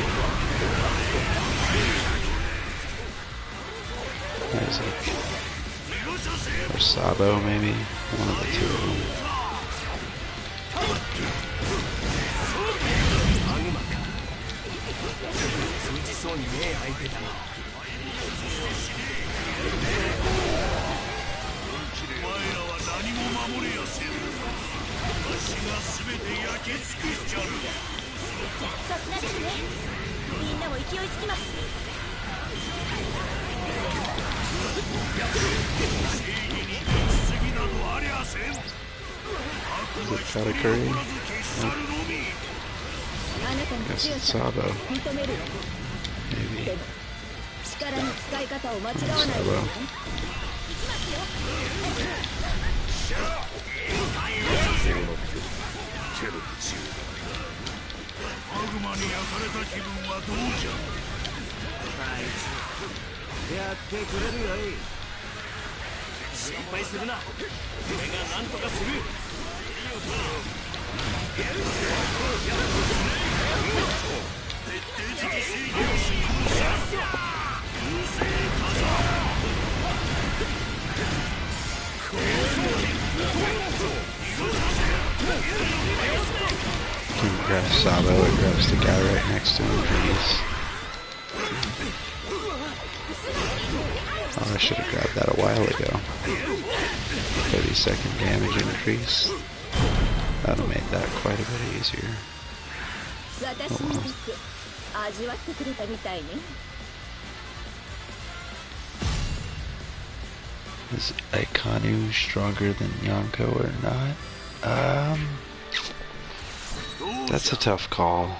Where is he? Or Sabo, maybe? One of the two of them. Is it Katakuri? Nope. Guess it's Sabo. Maybe. Sabo. Can grab Sabo, it grabs the guy right next to him, please. Oh, I should have grabbed that a while ago. 30-second damage increase. That would have made that quite a bit easier. Oh well. Is Aikanu stronger than Yonko or not? That's a tough call.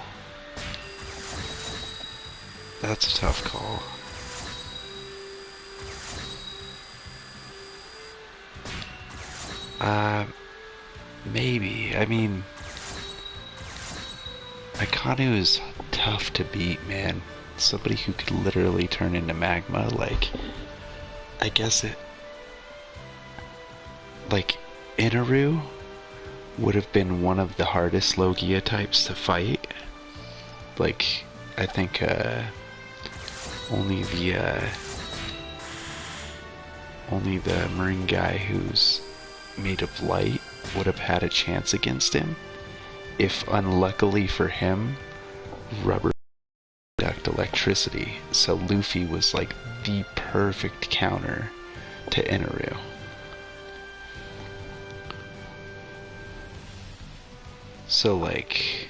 That's a tough call. Maybe. I mean, Aikanu is tough to beat, man. Somebody who could literally turn into magma, like, I guess it, like, Inaru would have been one of the hardest Logia types to fight. Like, I think, only the marine guy who's made of light would have had a chance against him if, unluckily for him, rubber conduct electricity. So Luffy was like the perfect counter to Inaru. So like,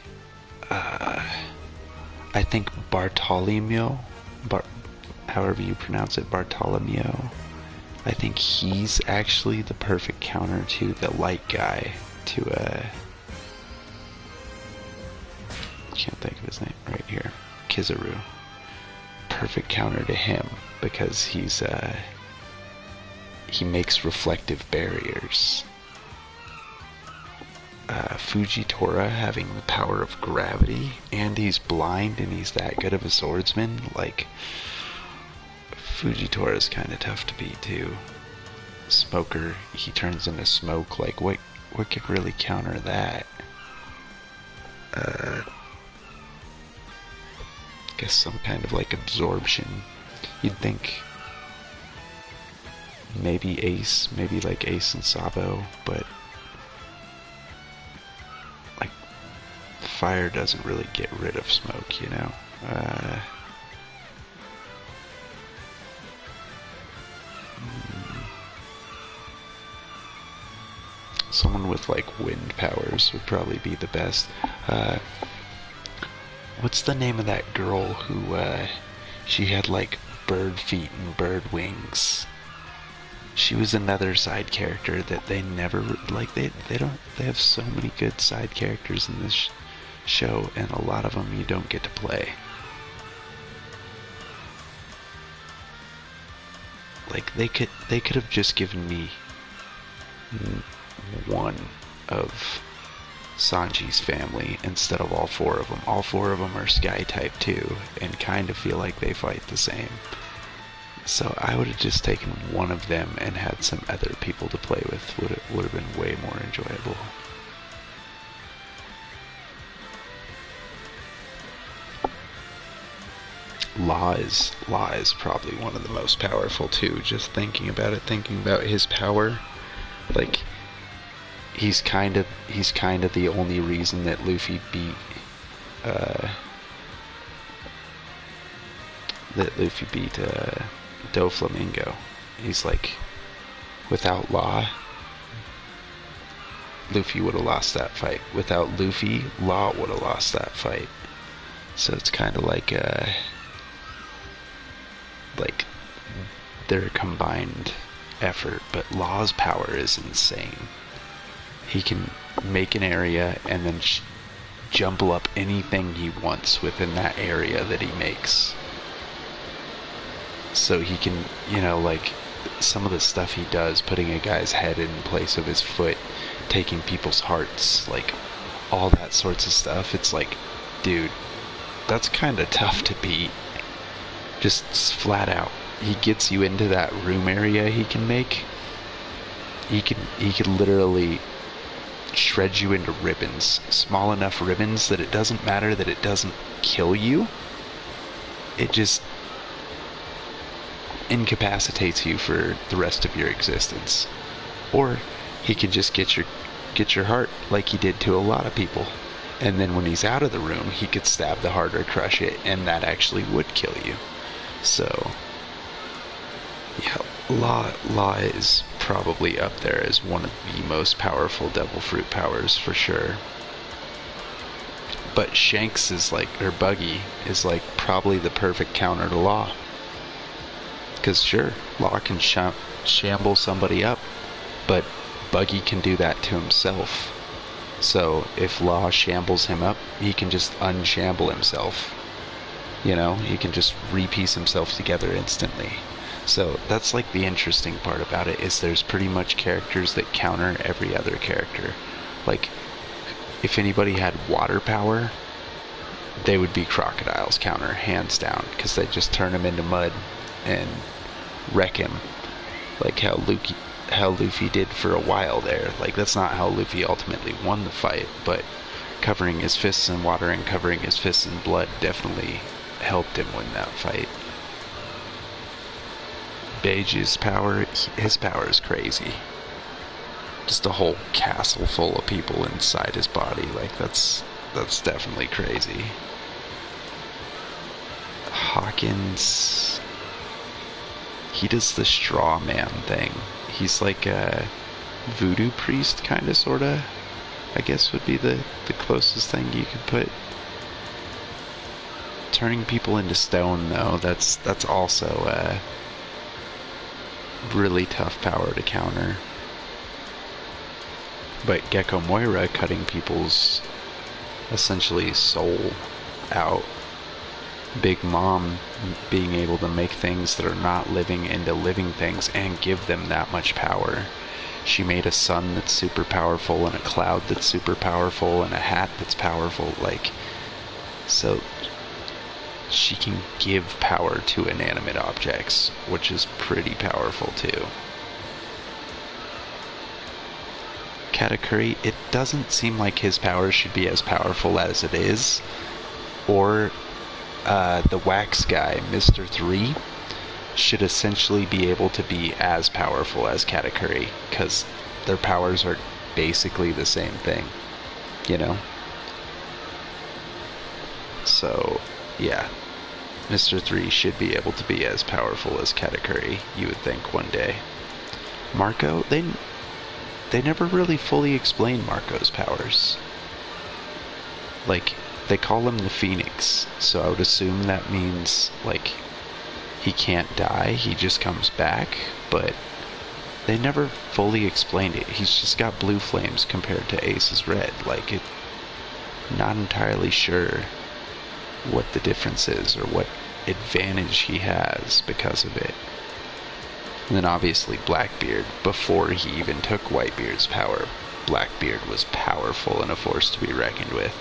I think Bartolomeo, however you pronounce it, Bartolomeo, I think he's actually the perfect counter to the light guy, to can't think of his name right here, Kizaru. Perfect counter to him because he's he makes reflective barriers. Fujitora having the power of gravity, and he's blind and he's that good of a swordsman, like, Fujitora is kind of tough to beat too. Smoker, he turns into smoke, like, what could really counter that? Guess some kind of like absorption. You'd think maybe Ace, maybe like Ace and Sabo, but like fire doesn't really get rid of smoke, you know? Someone with like wind powers would probably be the best. What's the name of that girl who she had like bird feet and bird wings. She was another side character that they never, like, they have so many good side characters in this show, and a lot of them you don't get to play. Like, they could have just given me one of Sanji's family instead of all four of them. All four of them are Sky type too, and kind of feel like they fight the same. So I would have just taken one of them and had some other people to play with. Would have been way more enjoyable. Law is probably one of the most powerful too. Just thinking about his power, like he's kind of the only reason that Luffy beat Doflamingo. He's like, without Law, Luffy would have lost that fight. Without Luffy, Law would have lost that fight. So it's kind of like their combined effort, but Law's power is insane. He can make an area and then jumble up anything he wants within that area that he makes. So he can, like, some of the stuff he does, putting a guy's head in place of his foot, taking people's hearts, like, all that sorts of stuff. It's like, dude, that's kind of tough to beat. Just flat out. He gets you into that room area he can make. He can literally shred you into ribbons. Small enough ribbons that it doesn't matter that it doesn't kill you. It just incapacitates you for the rest of your existence. Or he can just get your heart like he did to a lot of people. And then when he's out of the room, he could stab the heart or crush it, and that actually would kill you. So, yeah, Law is probably up there as one of the most powerful devil fruit powers for sure. But Shanks is like, or Buggy is like probably the perfect counter to Law. Because sure, Law can shamble somebody up, but Buggy can do that to himself. So if Law shambles him up, he can just unshamble himself. He can just repiece himself together instantly. So that's like the interesting part about it, is there's pretty much characters that counter every other character. Like, if anybody had water power, they would be Crocodile's counter, hands down, because they just turn him into mud and wreck him. Like how Luffy did for a while there. Like, that's not how Luffy ultimately won the fight, but covering his fists in water and covering his fists in blood definitely helped him win that fight. Beiji's power, his power is crazy. Just a whole castle full of people inside his body. Like, that's definitely crazy. Hawkins, he does the straw man thing. He's like a voodoo priest, kind of, sort of, I guess would be the closest thing you could put. Turning people into stone, though, that's also a really tough power to counter. But Gecko Moira cutting people's, essentially, soul out. Big Mom being able to make things that are not living into living things and give them that much power. She made a sun that's super powerful, and a cloud that's super powerful, and a hat that's powerful. Like, so she can give power to inanimate objects, which is pretty powerful too. Katakuri, it doesn't seem like his power should be as powerful as it is. Or the wax guy, Mr. 3, should essentially be able to be as powerful as Katakuri, because their powers are basically the same thing, So, yeah, Mr. 3 should be able to be as powerful as Katakuri, you would think, one day. Marco, they never really fully explain Marco's powers. Like, they call him the Phoenix, so I would assume that means, like, he can't die, he just comes back, but they never fully explained it. He's just got blue flames compared to Ace's red. Like, not entirely sure what the difference is or what advantage he has because of it. And then obviously Blackbeard, before he even took Whitebeard's power, Blackbeard was powerful and a force to be reckoned with.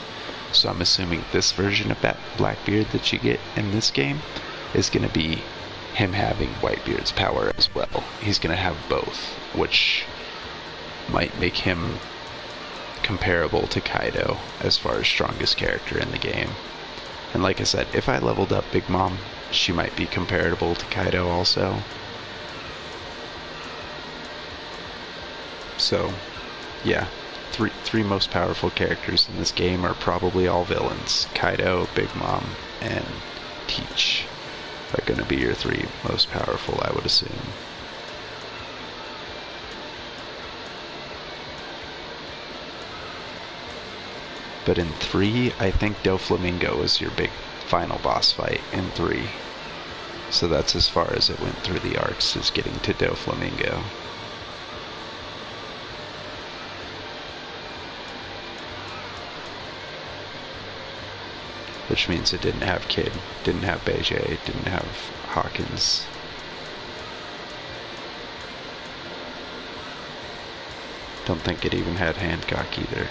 So I'm assuming this version of Blackbeard that you get in this game is going to be him having Whitebeard's power as well. He's going to have both, which might make him comparable to Kaido as far as strongest character in the game. And like I said, if I leveled up Big Mom, she might be comparable to Kaido also. So, yeah, three most powerful characters in this game are probably all villains. Kaido, Big Mom, and Teach are going to be your three most powerful, I would assume. But in 3, I think Doflamingo is your big final boss fight in 3. So that's as far as it went through the arcs, is getting to Doflamingo. Which means it didn't have Kid, didn't have Beijing, didn't have Hawkins. Don't think it even had Hancock either.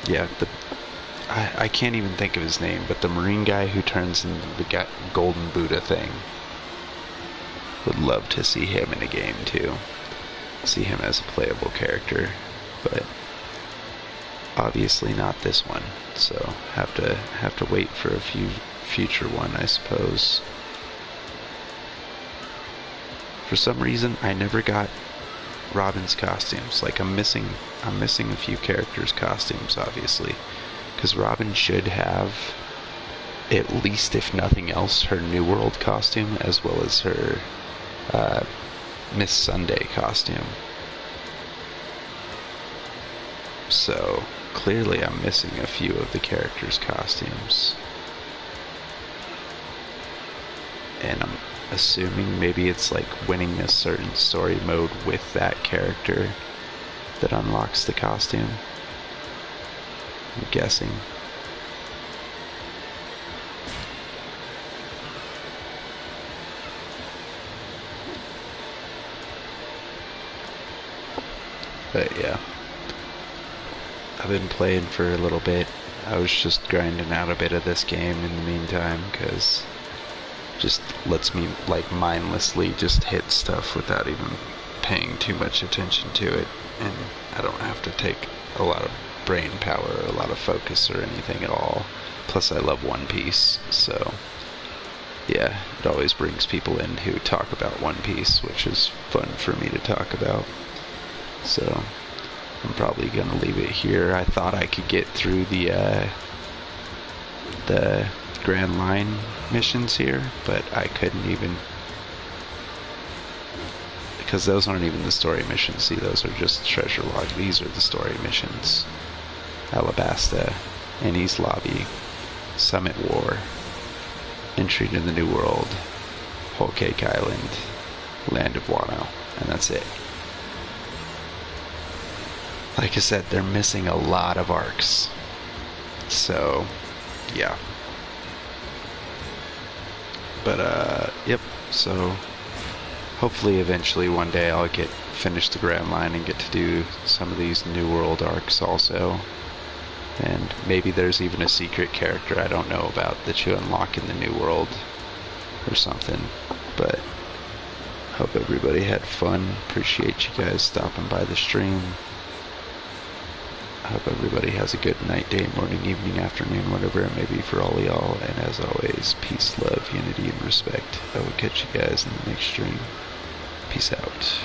Yeah, I can't even think of his name, but the Marine guy who turns into the Golden Buddha thing. Would love to see him in a game too. See him as a playable character, but obviously not this one. So have to wait for a future one, I suppose. For some reason, I never got Robin's costumes. Like, I'm missing a few characters' costumes, obviously, because Robin should have, at least if nothing else, her New World costume as well as her Miss Sunday costume. So clearly I'm missing a few of the characters' costumes. And I'm assuming maybe it's like winning a certain story mode with that character that unlocks the costume. I'm guessing. But yeah, I've been playing for a little bit. I was just grinding out a bit of this game in the meantime, because just lets me like mindlessly just hit stuff without even paying too much attention to it, and I don't have to take a lot of brain power or a lot of focus or anything at all. Plus I love One Piece, so yeah, it always brings people in who talk about One Piece, which is fun for me to talk about. So I'm probably gonna leave it here. I thought I could get through the Grand Line missions here, but I couldn't even, because those aren't even the story missions. See, those are just treasure log. These are the story missions. Alabasta, Annie's Lobby, Summit War, Entry to the New World, Whole Cake Island, Land of Wano, and that's it. Like I said, they're missing a lot of arcs. So, yeah. But, yep, so hopefully eventually one day I'll finish the Grand Line and get to do some of these New World arcs also. And maybe there's even a secret character I don't know about that you unlock in the New World or something. But hope everybody had fun. Appreciate you guys stopping by the stream. I hope everybody has a good night, day, morning, evening, afternoon, whatever it may be for all y'all. And as always, peace, love, unity, and respect. I will catch you guys in the next stream. Peace out.